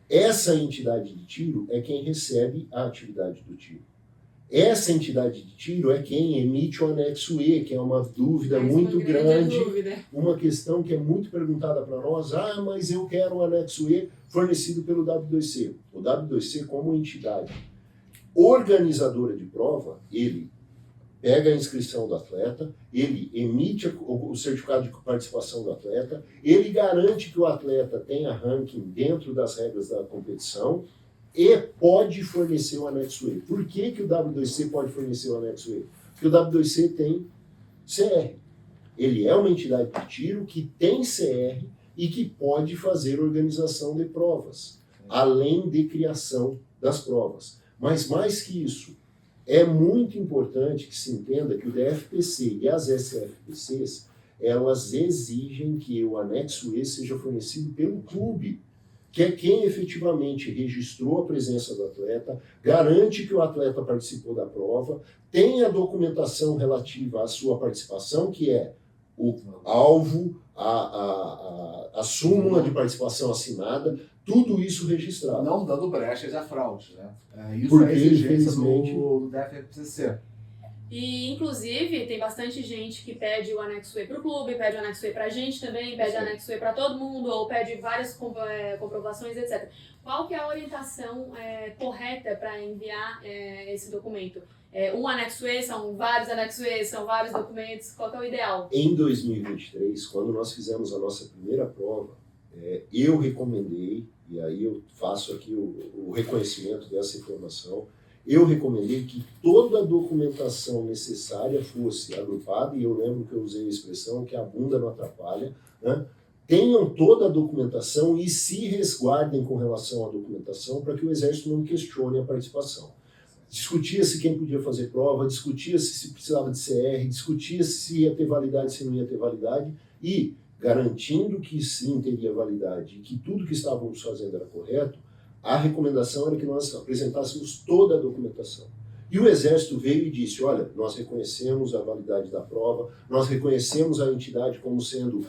Essa entidade de tiro é quem recebe a atividade do tiro. Essa entidade de tiro é quem emite o anexo E, que é uma dúvida muito grande, uma questão que é muito perguntada para nós. Mas eu quero o anexo E fornecido pelo W2C. O W2C, como entidade organizadora de prova, ele pega a inscrição do atleta, ele emite o certificado de participação do atleta, ele garante que o atleta tenha ranking dentro das regras da competição, e pode fornecer o anexo E. Por que o W2C pode fornecer o anexo E? Porque o W2C tem CR. Ele é uma entidade de tiro que tem CR e que pode fazer organização de provas, além de criação das provas. Mas mais que isso, é muito importante que se entenda que o DFPC e as SFPCs, elas exigem que o anexo E seja fornecido pelo clube, que é quem efetivamente registrou a presença do atleta, garante que o atleta participou da prova, tem a documentação relativa à sua participação, que é o alvo, a súmula de participação assinada, tudo isso registrado. Não dando brechas a fraudes, né? Isso Porque, é exigência infelizmente, do DFPC. E, inclusive, tem bastante gente que pede o anexo E para o clube, pede o anexo E para a gente também, pede o anexo E para todo mundo, ou pede várias comprovações, etc. Qual que é a orientação correta para enviar esse documento? Um anexo E, são vários anexos E, são vários documentos, qual que é o ideal? Em 2023, quando nós fizemos a nossa primeira prova, eu recomendei, e aí eu faço aqui o reconhecimento dessa informação, eu recomendei que toda a documentação necessária fosse agrupada, e eu lembro que eu usei a expressão que a bunda não atrapalha, né? Tenham toda a documentação e se resguardem com relação à documentação para que o Exército não questione a participação. Discutia-se quem podia fazer prova, discutia-se se precisava de CR, discutia-se se ia ter validade, se não ia ter validade, e garantindo que sim teria validade e que tudo que estávamos fazendo era correto, a recomendação era que nós apresentássemos toda a documentação. E o Exército veio e disse, olha, nós reconhecemos a validade da prova, nós reconhecemos a entidade como sendo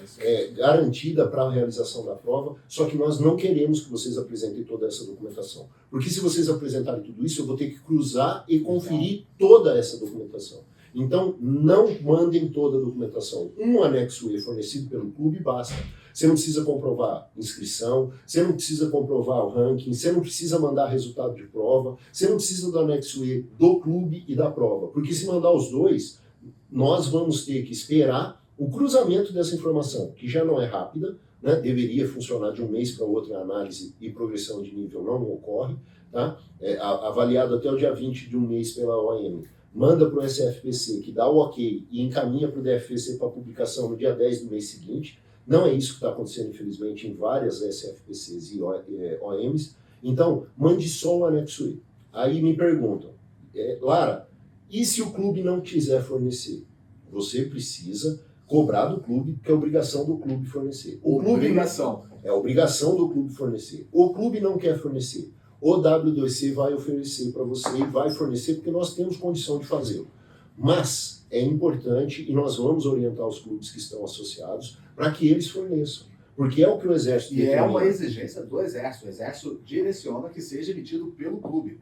garantida para a realização da prova, só que nós não queremos que vocês apresentem toda essa documentação. Porque se vocês apresentarem tudo isso, eu vou ter que cruzar e conferir toda essa documentação. Então, não mandem toda a documentação. Um anexo E fornecido pelo clube basta. Você não precisa comprovar inscrição, você não precisa comprovar o ranking, você não precisa mandar resultado de prova, você não precisa do anexo E do clube e da prova. Porque se mandar os dois, nós vamos ter que esperar o cruzamento dessa informação, que já não é rápida, né? Deveria funcionar de um mês para o outro, a análise e progressão de nível não ocorre, tá? Avaliado até o dia 20 de um mês pela OAM. Manda para o SFPC, que dá o ok e encaminha para o DFPC para publicação no dia 10 do mês seguinte. Não é isso que está acontecendo, infelizmente, em várias SFPCs e OMs. Então, mande só o anexo E. Aí me perguntam, Lara, e se o clube não quiser fornecer? Você precisa cobrar do clube, que é obrigação do clube fornecer. Obrigação. É obrigação do clube fornecer. O clube não quer fornecer. O W2C vai oferecer para você e vai fornecer porque nós temos condição de fazê-lo. Mas é importante e nós vamos orientar os clubes que estão associados para que eles forneçam. Porque é o que o Exército... E é uma exigência do Exército. O Exército direciona que seja emitido pelo clube.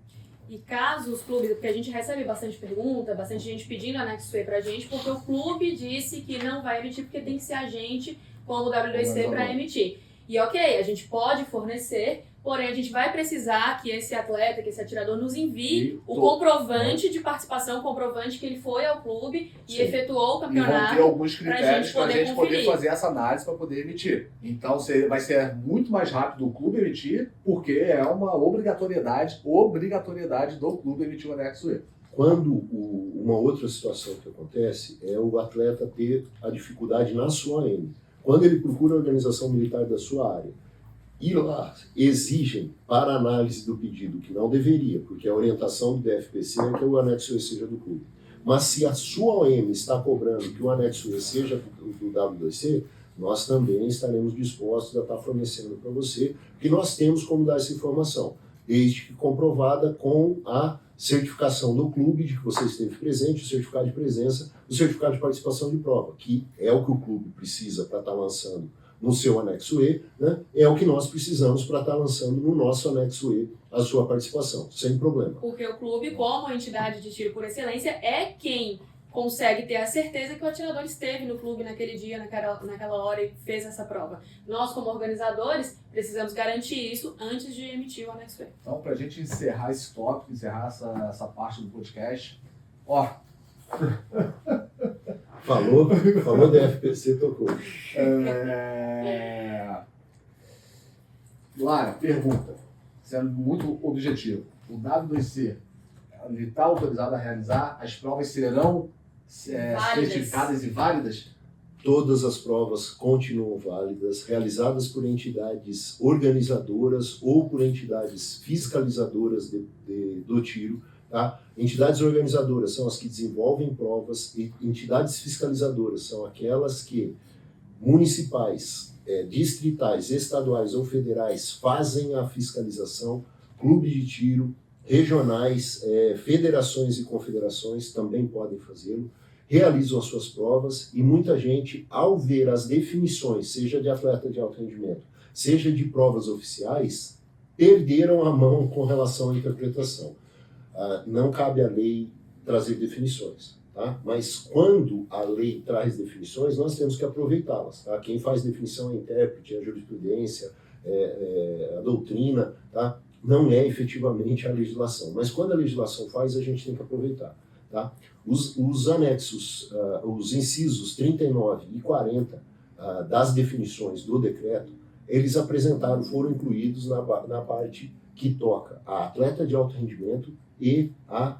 E caso os clubes, porque a gente recebe bastante pergunta, bastante gente pedindo anexo E pra gente, porque o clube disse que não vai emitir porque tem que ser a gente, como o W2C, para emitir. E ok, a gente pode fornecer, porém a gente vai precisar que esse atleta, que esse atirador nos envie o comprovante de participação, o comprovante que ele foi ao clube e efetuou o campeonato. E vão ter alguns critérios para a gente poder conferir. fazer essa análise para poder emitir. Então vai ser muito mais rápido o clube emitir, porque é uma obrigatoriedade do clube emitir o anexo E. Quando uma outra situação que acontece é o atleta ter a dificuldade na sua OM. Quando ele procura a organização militar da sua área e lá exigem para análise do pedido, que não deveria, porque a orientação do DFPC é que o anexo E seja do clube. Mas se a sua OM está cobrando que o anexo E seja do W2C, nós também estaremos dispostos a estar fornecendo para você, porque nós temos como dar essa informação, desde que comprovada com a certificação do clube de que você esteve presente, o certificado de presença, o certificado de participação de prova, que é o que o clube precisa para estar lançando no seu anexo E, né? É o que nós precisamos para estar lançando no nosso anexo E a sua participação, sem problema. Porque o clube, como a entidade de tiro por excelência, é quem consegue ter a certeza que o atirador esteve no clube naquele dia, naquela hora e fez essa prova. Nós, como organizadores, precisamos garantir isso antes de emitir o anexo E. Então, para a gente encerrar esse tópico, encerrar essa parte do podcast, falou DFPC, tocou. Lara, pergunta, sendo muito objetivo, o W2C está autorizado a realizar, as provas serão certificadas e válidas? Todas as provas continuam válidas, realizadas por entidades organizadoras ou por entidades fiscalizadoras do tiro. Tá? Entidades organizadoras são as que desenvolvem provas e entidades fiscalizadoras são aquelas que municipais, distritais, estaduais ou federais fazem a fiscalização, clubes de tiro, regionais, federações e confederações também podem fazê-lo, realizam as suas provas e muita gente, ao ver as definições, seja de atleta de alto rendimento, seja de provas oficiais, perderam a mão com relação à interpretação. Não cabe à lei trazer definições, tá? Mas quando a lei traz definições, nós temos que aproveitá-las. Tá? Quem faz definição é intérprete, a jurisprudência, a doutrina, tá? Não é efetivamente a legislação. Mas quando a legislação faz, a gente tem que aproveitar. Tá? Os anexos, os incisos 39 e 40 das definições do decreto, eles foram incluídos na parte que toca a atleta de alto rendimento e a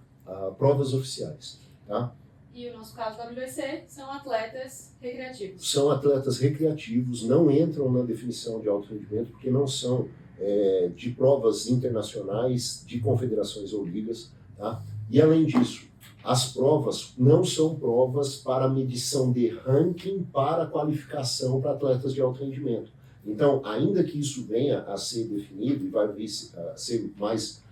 provas oficiais. Tá? E o nosso caso do WEC são atletas recreativos. São atletas recreativos, não entram na definição de alto rendimento, porque não são de provas internacionais, de confederações ou ligas. Tá? E além disso, as provas não são provas para medição de ranking para qualificação para atletas de alto rendimento. Então, ainda que isso venha a ser definido e vai ser mais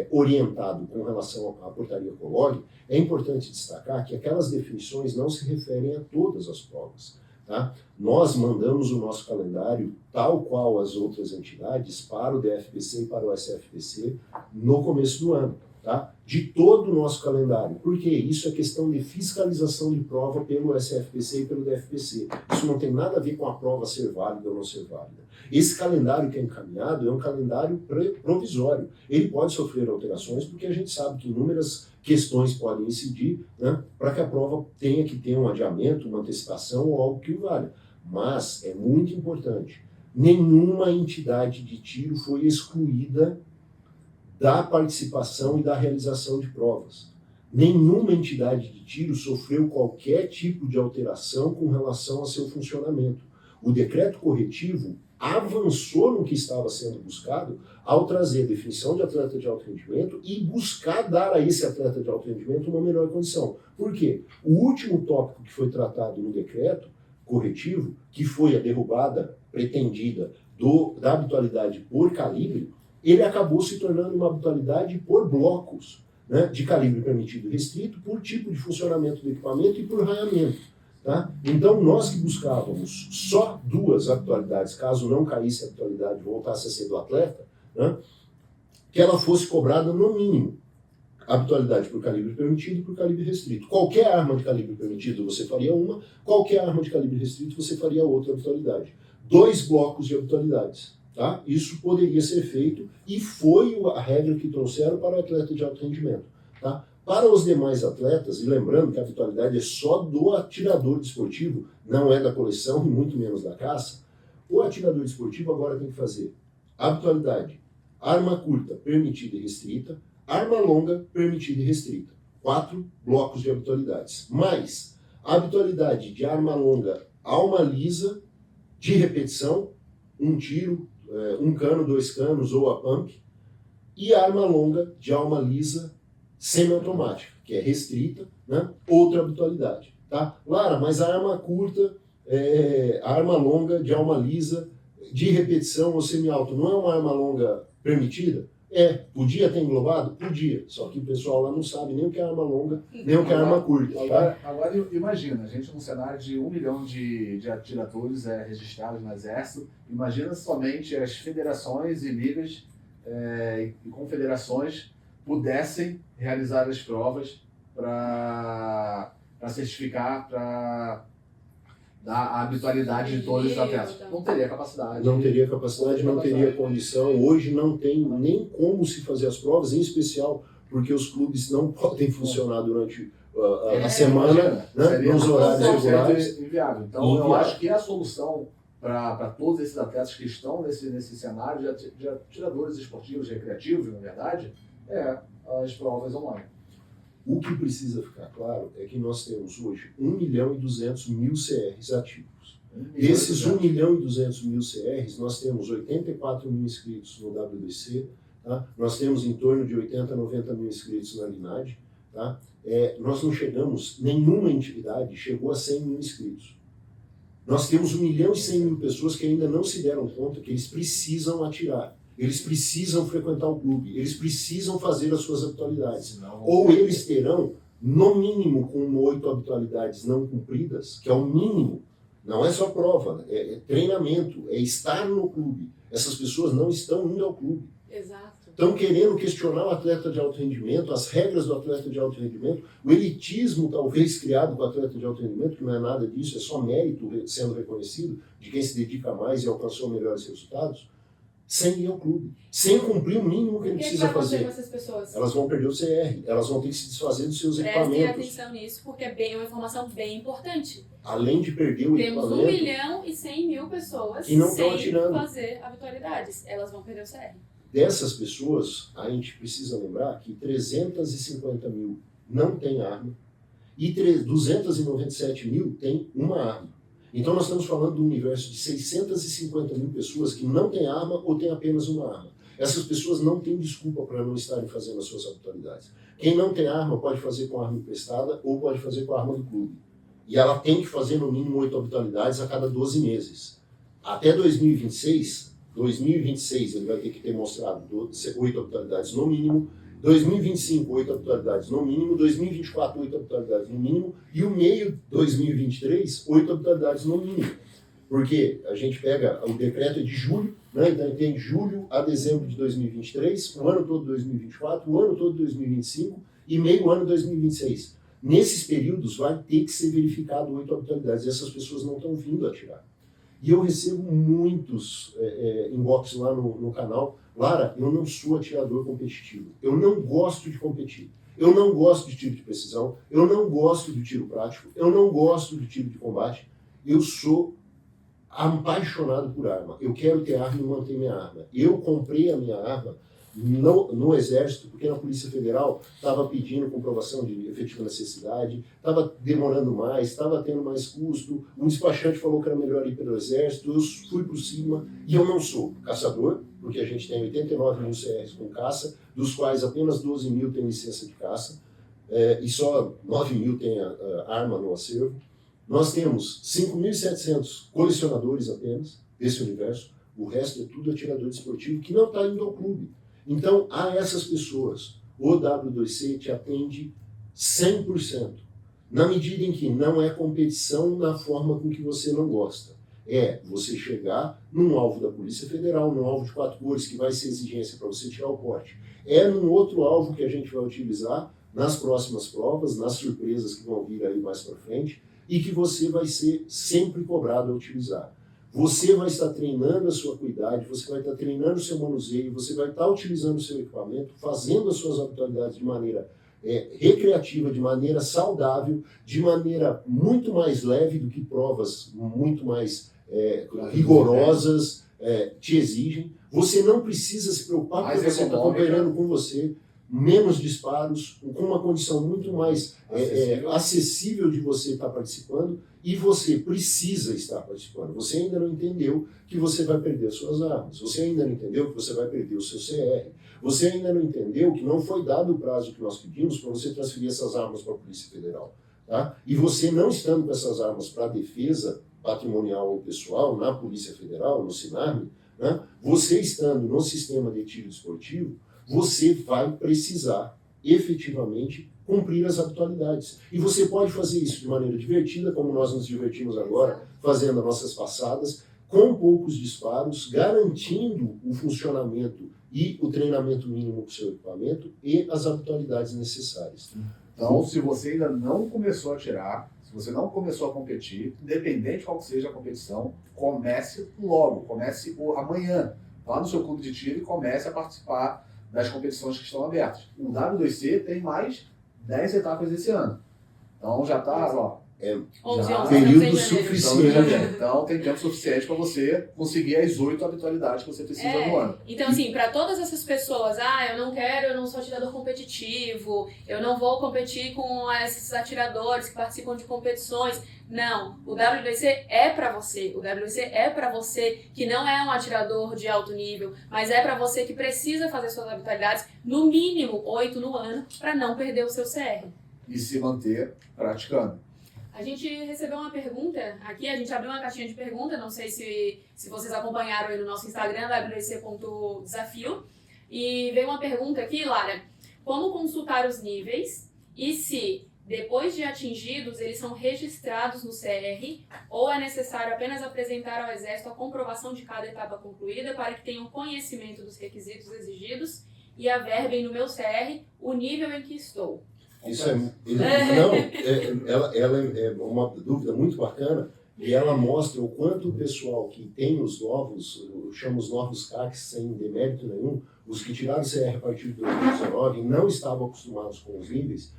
orientado com relação à portaria COLOG, é importante destacar que aquelas definições não se referem a todas as provas. Tá? Nós mandamos o nosso calendário, tal qual as outras entidades, para o DFPC e para o SFPC no começo do ano. Tá? De todo o nosso calendário. Porque isso é questão de fiscalização de prova pelo SFPC e pelo DFPC. Isso não tem nada a ver com a prova ser válida ou não ser válida. Esse calendário que é encaminhado é um calendário provisório. Ele pode sofrer alterações porque a gente sabe que inúmeras questões podem incidir, né, para que a prova tenha que ter um adiamento, uma antecipação ou algo que o valha. Mas é muito importante. Nenhuma entidade de tiro foi excluída da participação e da realização de provas. Nenhuma entidade de tiro sofreu qualquer tipo de alteração com relação a seu funcionamento. O decreto corretivo avançou no que estava sendo buscado ao trazer a definição de atleta de alto rendimento e buscar dar a esse atleta de alto rendimento uma melhor condição. Por quê? O último tópico que foi tratado no decreto corretivo, que foi a derrubada pretendida da habitualidade por calibre, ele acabou se tornando uma habitualidade por blocos, né, de calibre permitido e restrito, por tipo de funcionamento do equipamento e por raiamento. Tá? Então, nós que buscávamos só 2 habitualidades, caso não caísse a habitualidade e voltasse a ser do atleta, né, que ela fosse cobrada no mínimo habitualidade por calibre permitido e por calibre restrito. Qualquer arma de calibre permitido você faria uma, qualquer arma de calibre restrito você faria outra habitualidade. 2 blocos de habitualidades. Tá? Isso poderia ser feito e foi a regra que trouxeram para o atleta de alto rendimento. Tá? Para os demais atletas, e lembrando que a habitualidade é só do atirador desportivo, não é da coleção e muito menos da caça, o atirador desportivo agora tem que fazer habitualidade, arma curta, permitida e restrita, arma longa, permitida e restrita. 4 blocos de habitualidades. Mais a habitualidade de arma longa, alma lisa, de repetição, 1 tiro, 1 cano, 2 canos ou a pump, e a arma longa de alma lisa semiautomática, que é restrita, né? Outra habitualidade. Tá? Lara, mas a arma curta, a arma longa de alma lisa, de repetição ou semiauto, não é uma arma longa permitida? Podia ter englobado? Podia, só que o pessoal lá não sabe nem o que é arma longa, nem o que é arma curta. Tá? Agora imagina, a gente num cenário de 1 milhão de atiradores registrados no Exército, imagina somente as federações e ligas e confederações pudessem realizar as provas para certificar, para dar a habitualidade de todos os atletas. Não teria capacidade. Não teria capacidade, não teria condição. Hoje não tem nem como se fazer as provas, em especial porque os clubes não podem funcionar durante a semana, né, nos horários regulares. Inviável. Então, eu acho que a solução para todos esses atletas que estão nesse cenário de atiradores esportivos, recreativos, na verdade, é as provas online. O que precisa ficar claro é que nós temos hoje 1.200.000 CRs ativos. Desses 1.200.000 CRs, nós temos 84 mil inscritos no WDC, tá? Nós temos em torno de 80, 90 mil inscritos na Linad. Tá? Nós não chegamos, nenhuma entidade chegou a 100 mil inscritos. Nós temos 1.100.000 pessoas que ainda não se deram conta que eles precisam atirar, eles precisam frequentar o clube, eles precisam fazer as suas habitualidades. Ou eles terão, no mínimo, com 8 habitualidades não cumpridas, que é o mínimo, não é só prova, é treinamento, é estar no clube. Essas pessoas não estão indo ao clube. Exato. Estão querendo questionar o atleta de alto rendimento, as regras do atleta de alto rendimento, o elitismo talvez criado com o atleta de alto rendimento, que não é nada disso, é só mérito sendo reconhecido de quem se dedica mais e alcançou melhores resultados, sem ir ao clube, sem cumprir o mínimo que ele precisa fazer. Com essas pessoas? Elas vão perder o CR, elas vão ter que se desfazer dos seus Prestem equipamentos. atenção nisso, porque é uma informação bem importante. Além de perder o Temos equipamento... 1.100.000 pessoas que não estão sem atirando. fazer habitualidades. Elas vão perder o CR. Dessas pessoas, a gente precisa lembrar que 350 mil não têm arma e 297 mil têm uma arma. Então nós estamos falando de um universo de 650 mil pessoas que não têm arma ou têm apenas uma arma. Essas pessoas não têm desculpa para não estarem fazendo as suas habitualidades. Quem não tem arma pode fazer com arma emprestada ou pode fazer com a arma do clube. E ela tem que fazer no mínimo 8 habitualidades a cada 12 meses. Até 2026 ele vai ter que ter mostrado 8 habitualidades no mínimo, 2025, 8 habitualidades no mínimo, 2024, 8 habitualidades no mínimo, e o meio 2023, 8 habitualidades no mínimo. Porque a gente pega, o decreto é de julho, né? Então tem julho a dezembro de 2023, o ano todo de 2024, o ano todo de 2025 e meio ano de 2026. Nesses períodos vai ter que ser verificado 8 habitualidades, e essas pessoas não estão vindo atirar. E eu recebo muitos inbox lá no canal. Lara, eu não sou atirador competitivo. Eu não gosto de competir. Eu não gosto de tiro de precisão. Eu não gosto de tiro prático. Eu não gosto de tiro de combate. Eu sou apaixonado por arma. Eu quero ter arma e manter minha arma. Eu comprei a minha arma no Exército, porque na Polícia Federal estava pedindo comprovação de efetiva necessidade, estava demorando mais, estava tendo mais custo, o despachante falou que era melhor ir pelo Exército, eu fui por cima, e eu não sou caçador, porque a gente tem 89 mil CRs com caça, dos quais apenas 12 mil têm licença de caça, e só 9 mil têm arma no acervo. Nós temos 5.700 colecionadores apenas desse universo, o resto é tudo atirador desportivo que não está indo ao clube. Então, a essas pessoas, o W2C te atende 100%. Na medida em que não é competição na forma com que você não gosta. É você chegar num alvo da Polícia Federal, num alvo de 4 cores, que vai ser exigência para você tirar o porte. É num outro alvo que a gente vai utilizar nas próximas provas, nas surpresas que vão vir aí mais para frente, e que você vai ser sempre cobrado a utilizar. Você vai estar treinando a sua cuidade, você vai estar treinando o seu manuseio, você vai estar utilizando o seu equipamento, fazendo as suas habitualidades de maneira recreativa, de maneira saudável, de maneira muito mais leve do que provas muito mais rigorosas te exigem. Você não precisa se preocupar porque você está cooperando com você, menos disparos, com uma condição muito mais acessível de você estar participando, e você precisa estar participando. Você ainda não entendeu que você vai perder suas armas, você ainda não entendeu que você vai perder o seu CR, você ainda não entendeu que não foi dado o prazo que nós pedimos para você transferir essas armas para a Polícia Federal. Tá? E você não estando com essas armas para defesa patrimonial ou pessoal na Polícia Federal, no SINARME, né? Você estando no sistema de tiro esportivo, você vai precisar efetivamente cumprir as habitualidades. E você pode fazer isso de maneira divertida, como nós nos divertimos agora, fazendo as nossas passadas, com poucos disparos, garantindo o funcionamento e o treinamento mínimo do seu equipamento e as habitualidades necessárias. Então, se você ainda não começou a atirar, se você não começou a competir, independente de qual seja a competição, comece logo, comece amanhã. Vá no seu clube de tiro e comece a participar das competições que estão abertas. O W2C tem mais 10 etapas esse ano. Então já está, 11 Já. de Período janeiro. suficiente. Então tem tempo suficiente para você conseguir as 8 habitualidades que você precisa no ano. Então, assim, para todas essas pessoas, eu não quero, eu não sou atirador competitivo, eu não vou competir com esses atiradores que participam de competições. Não, o WBC é para você. O WBC é para você que não é um atirador de alto nível, mas é para você que precisa fazer suas habitualidades, no mínimo 8 no ano, para não perder o seu CR. E se manter praticando. A gente recebeu uma pergunta aqui, a gente abriu uma caixinha de pergunta, não sei se vocês acompanharam aí no nosso Instagram, wbc.desafio, e veio uma pergunta aqui, Lara, como consultar os níveis e se, depois de atingidos, eles são registrados no CR ou é necessário apenas apresentar ao Exército a comprovação de cada etapa concluída para que tenham conhecimento dos requisitos exigidos e averbem no meu CR o nível em que estou. Isso ela é uma dúvida muito bacana e ela mostra o quanto o pessoal que tem os novos, eu chamo os novos CACs sem demérito nenhum, os que tiraram o CR a partir de 2019 e não estavam acostumados com os níveis,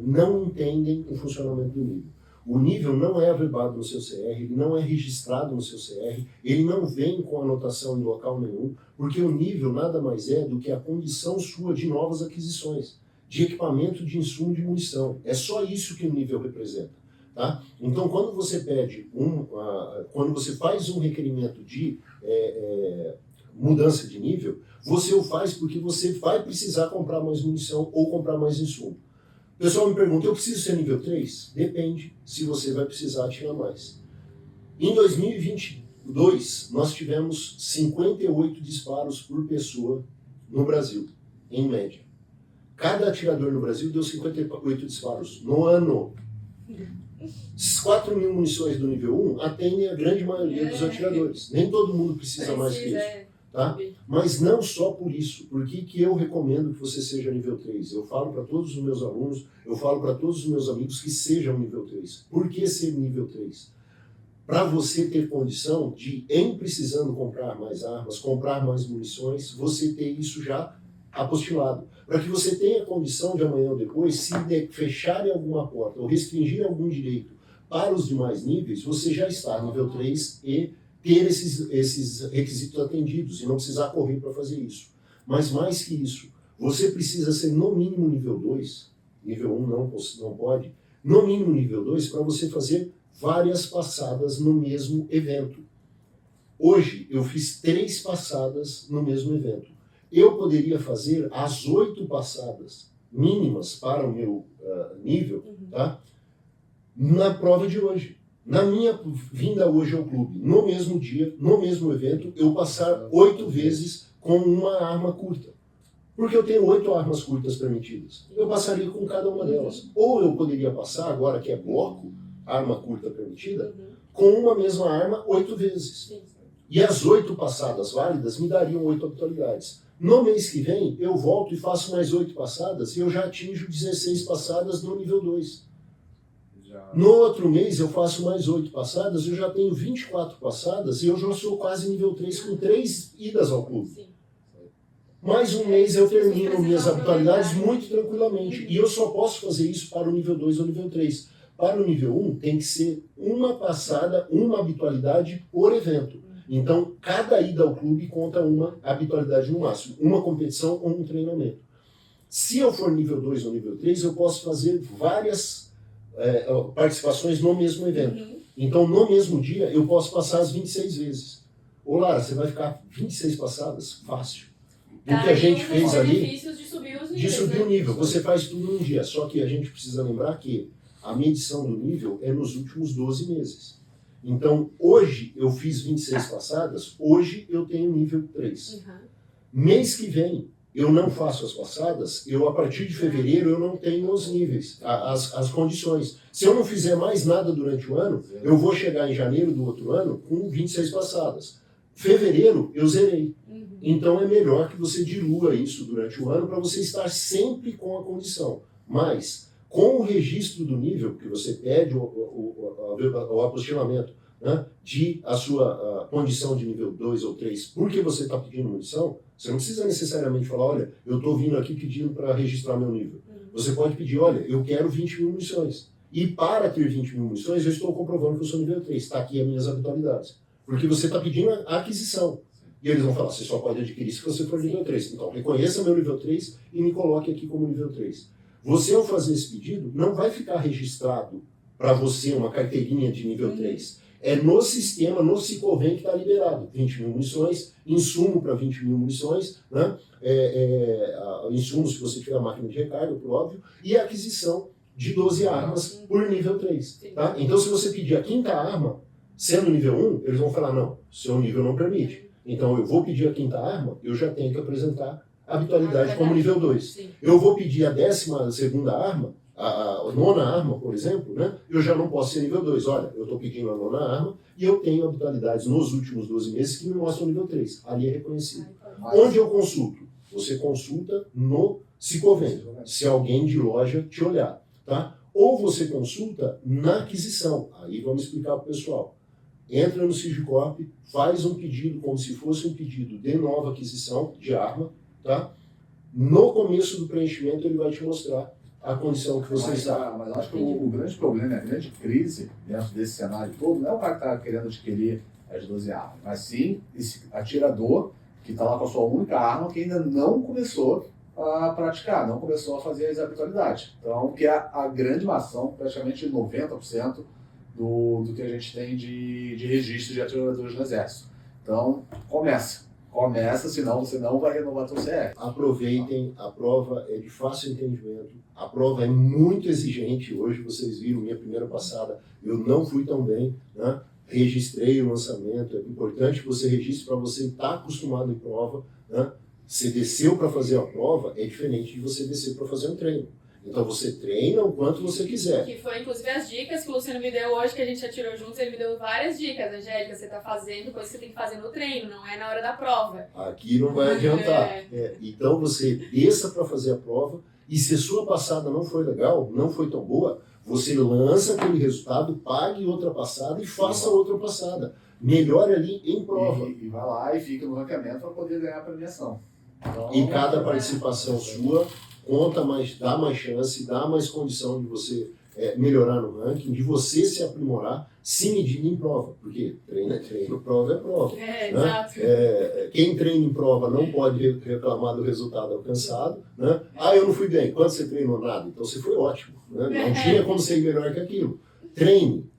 não entendem o funcionamento do nível. O nível não é averbado no seu CR, ele não é registrado no seu CR, ele não vem com anotação em local nenhum, porque o nível nada mais é do que a condição sua de novas aquisições, de equipamento, de insumo, de munição. É só isso que o nível representa. Tá? Então, quando você pede quando você faz um requerimento de mudança de nível, você o faz porque você vai precisar comprar mais munição ou comprar mais insumo. O pessoal me pergunta, eu preciso ser nível 3? Depende se você vai precisar tirar mais. Em 2022, nós tivemos 58 disparos por pessoa no Brasil, em média. Cada atirador no Brasil deu 58 disparos no ano. 4.000 munições do nível 1 atendem a grande maioria dos atiradores. Nem todo mundo precisa mais que isso. Tá? Mas não só por isso. Por que eu recomendo que você seja nível 3? Eu falo para todos os meus alunos, eu falo para todos os meus amigos que sejam nível 3. Por que ser nível 3? Para você ter condição de, em precisando comprar mais armas, comprar mais munições, você ter isso já apostilado. Para que você tenha condição de amanhã ou depois, se fecharem alguma porta ou restringir algum direito para os demais níveis, você já está nível 3 e ter esses requisitos atendidos e não precisar correr para fazer isso. Mas mais que isso, você precisa ser no mínimo nível 2, nível 1 não pode, no mínimo nível 2 para você fazer várias passadas no mesmo evento. Hoje eu fiz 3 passadas no mesmo evento. Eu poderia fazer as 8 passadas mínimas para o meu nível, tá? Na prova de hoje. Na minha vinda hoje ao clube, no mesmo dia, no mesmo evento, eu passar 8 vezes com uma arma curta. Porque eu tenho 8 armas curtas permitidas. Eu passaria com cada uma delas. Ou eu poderia passar, agora que é bloco, arma curta permitida, com uma mesma arma 8 vezes. E as 8 passadas válidas me dariam 8 habitualidades. No mês que vem, eu volto e faço mais 8 passadas e eu já atinjo 16 passadas no nível 2. No outro mês, eu faço mais 8 passadas, eu já tenho 24 passadas e eu já sou quase nível 3 com 3 idas ao clube. Sim. Mais um mês eu termino minhas habitualidades muito tranquilamente. E eu só posso fazer isso para o nível 2 ou nível 3. Para o nível 1, tem que ser uma passada, uma habitualidade por evento. Então, cada ida ao clube conta uma habitualidade no máximo, uma competição ou um treinamento. Se eu for nível 2 ou nível 3, eu posso fazer várias participações no mesmo evento. Então, no mesmo dia, eu posso passar as 26 vezes. Ô, Lara, você vai ficar 26 passadas? Fácil. O que a gente fez ali, de subir o nível. Você faz tudo num dia. Só que a gente precisa lembrar que a medição do nível é nos últimos 12 meses. Então, hoje eu fiz 26 passadas, hoje eu tenho nível 3. Mês que vem, eu não faço as passadas, a partir de fevereiro eu não tenho os níveis, as condições. Se eu não fizer mais nada durante o ano, eu vou chegar em janeiro do outro ano com 26 passadas. Fevereiro, eu zerei. Então é melhor que você dilua isso durante o ano para você estar sempre com a condição. Mas, com o registro do nível, que você pede o apostilamento, né, de a sua condição de nível 2 ou 3, porque você está pedindo munição, você não precisa necessariamente falar, olha, eu estou vindo aqui pedindo para registrar meu nível. Você pode pedir, olha, eu quero 20.000 munições. E para ter 20 mil munições, eu estou comprovando que eu sou nível 3. Está aqui as minhas habitualidades. Porque você está pedindo a aquisição. E eles vão falar, você só pode adquirir se você for nível 3. Então, reconheça meu nível 3 e me coloque aqui como nível 3. Você, ao fazer esse pedido, não vai ficar registrado para você uma carteirinha de nível 3. É no sistema, no Sicoven que está liberado. 20 mil munições, insumo para 20 mil munições, né? Insumo se você tiver a máquina de recarga, por óbvio, e a aquisição de 12 armas por nível 3. Tá? Então, se você pedir a 5ª arma, sendo nível 1, eles vão falar, não, seu nível não permite. Então, eu vou pedir a 5ª arma, eu já tenho que apresentar a habitualidade como nível 2. Eu vou pedir a 12ª arma, a 9ª arma, por exemplo, né? Eu já não posso ser nível 2. Olha, eu estou pedindo a 9ª arma e eu tenho habitualidades nos últimos 12 meses que me mostram nível 3. Ali é reconhecido. Onde eu consulto? Você consulta no Sicoven, se alguém de loja te olhar. Tá? Ou você consulta na aquisição. Aí vamos explicar para o pessoal. Entra no Sigicorp, faz um pedido como se fosse um pedido de nova aquisição de arma. Tá? No começo do preenchimento ele vai te mostrar a condição que você está. Mas acho que o grande problema, a grande crise dentro desse cenário todo, não é o cara que está querendo adquirir as 12 armas, mas sim esse atirador que está lá com a sua única arma que ainda não começou a praticar, não começou a fazer as habitualidades. Então, que é a grande mação, praticamente 90% do que a gente tem de registro de atiradores no Exército. Então, começa, senão você não vai renovar seu CR. Aproveitem, a prova é de fácil entendimento, a prova é muito exigente. Hoje vocês viram, minha primeira passada, eu não fui tão bem, né? Registrei o lançamento, é importante que você registre para você estar acostumado em prova, né? Você desceu para fazer a prova, é diferente de você descer para fazer um treino. Então você treina o quanto você quiser. Que foi inclusive as dicas que o Luciano me deu hoje, que a gente atirou juntos, ele me deu várias dicas. Angélica, você está fazendo coisa que você tem que fazer no treino, não é na hora da prova. Aqui não vai adiantar. Então você desça para fazer a prova e se a sua passada não foi legal, não foi tão boa, você lança aquele resultado, pague outra passada e faça outra passada. Melhore ali em prova. E vai lá e fica no ranqueamento para poder ganhar a premiação. Então, e cada participação sua conta mais, dá mais chance, dá mais condição de você melhorar no ranking, de você se aprimorar, se medindo em prova. Porque treino é treino, prova é prova. Né? Exato. Quem treina em prova não pode reclamar do resultado alcançado. Né? Eu não fui bem. Quanto você treinou? Nada. Então você foi ótimo. Né? Não tinha como ser melhor que aquilo. Treine,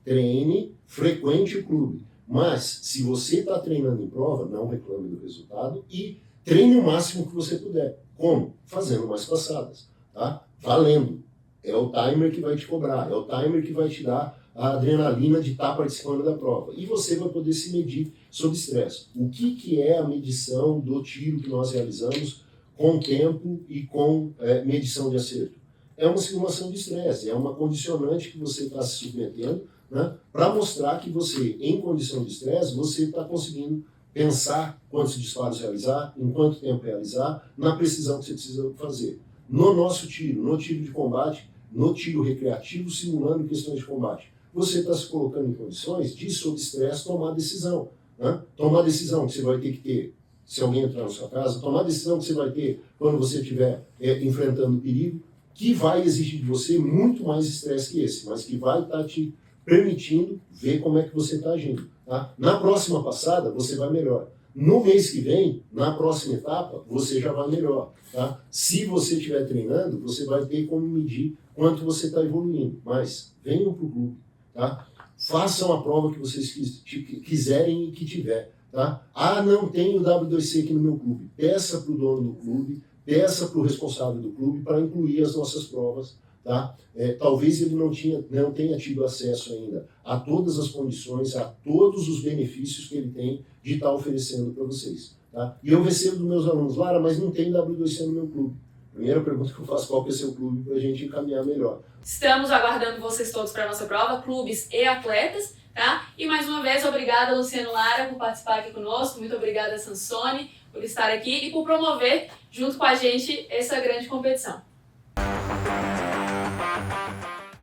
frequente o clube. Mas, se você está treinando em prova, não reclame do resultado e treine o máximo que você puder. Como? Fazendo mais passadas. Tá? Valendo. É o timer que vai te cobrar, é o timer que vai te dar a adrenalina de estar participando da prova. E você vai poder se medir sob estresse. O que é a medição do tiro que nós realizamos com tempo e com medição de acerto? É uma simulação de estresse, é uma condicionante que você está se submetendo, né, para mostrar que você, em condição de estresse, você está conseguindo pensar quantos disparos realizar, em quanto tempo realizar, na precisão que você precisa fazer. No nosso tiro, no tiro de combate, no tiro recreativo, simulando questões de combate, você está se colocando em condições de, sob estresse, tomar decisão. Né? Tomar decisão que você vai ter que ter se alguém entrar na sua casa, tomar decisão que você vai ter quando você estiver enfrentando perigo, que vai exigir de você muito mais estresse que esse, mas que vai estar te permitindo ver como é que você está agindo. Tá? Na próxima passada, você vai melhor. No mês que vem, na próxima etapa, você já vai melhor. Tá? Se você estiver treinando, você vai ter como medir quanto você está evoluindo. Mas venham para o clube. Tá? Façam a prova que vocês quiserem e que tiver. Tá? não tenho W2C aqui no meu clube. Peça para o dono do clube, peça para o responsável do clube para incluir as nossas provas. Tá? Talvez ele não tenha tido acesso ainda a todas as condições, a todos os benefícios que ele tem de estar oferecendo para vocês. Tá? E eu recebo dos meus alunos, Lara, mas não tem W2C no meu clube. Primeira pergunta que eu faço, qual que é o seu clube para a gente encaminhar melhor. Estamos aguardando vocês todos para a nossa prova, clubes e atletas. Tá? E mais uma vez, obrigada Luciano Lara por participar aqui conosco, muito obrigada Sansone por estar aqui e por promover junto com a gente essa grande competição.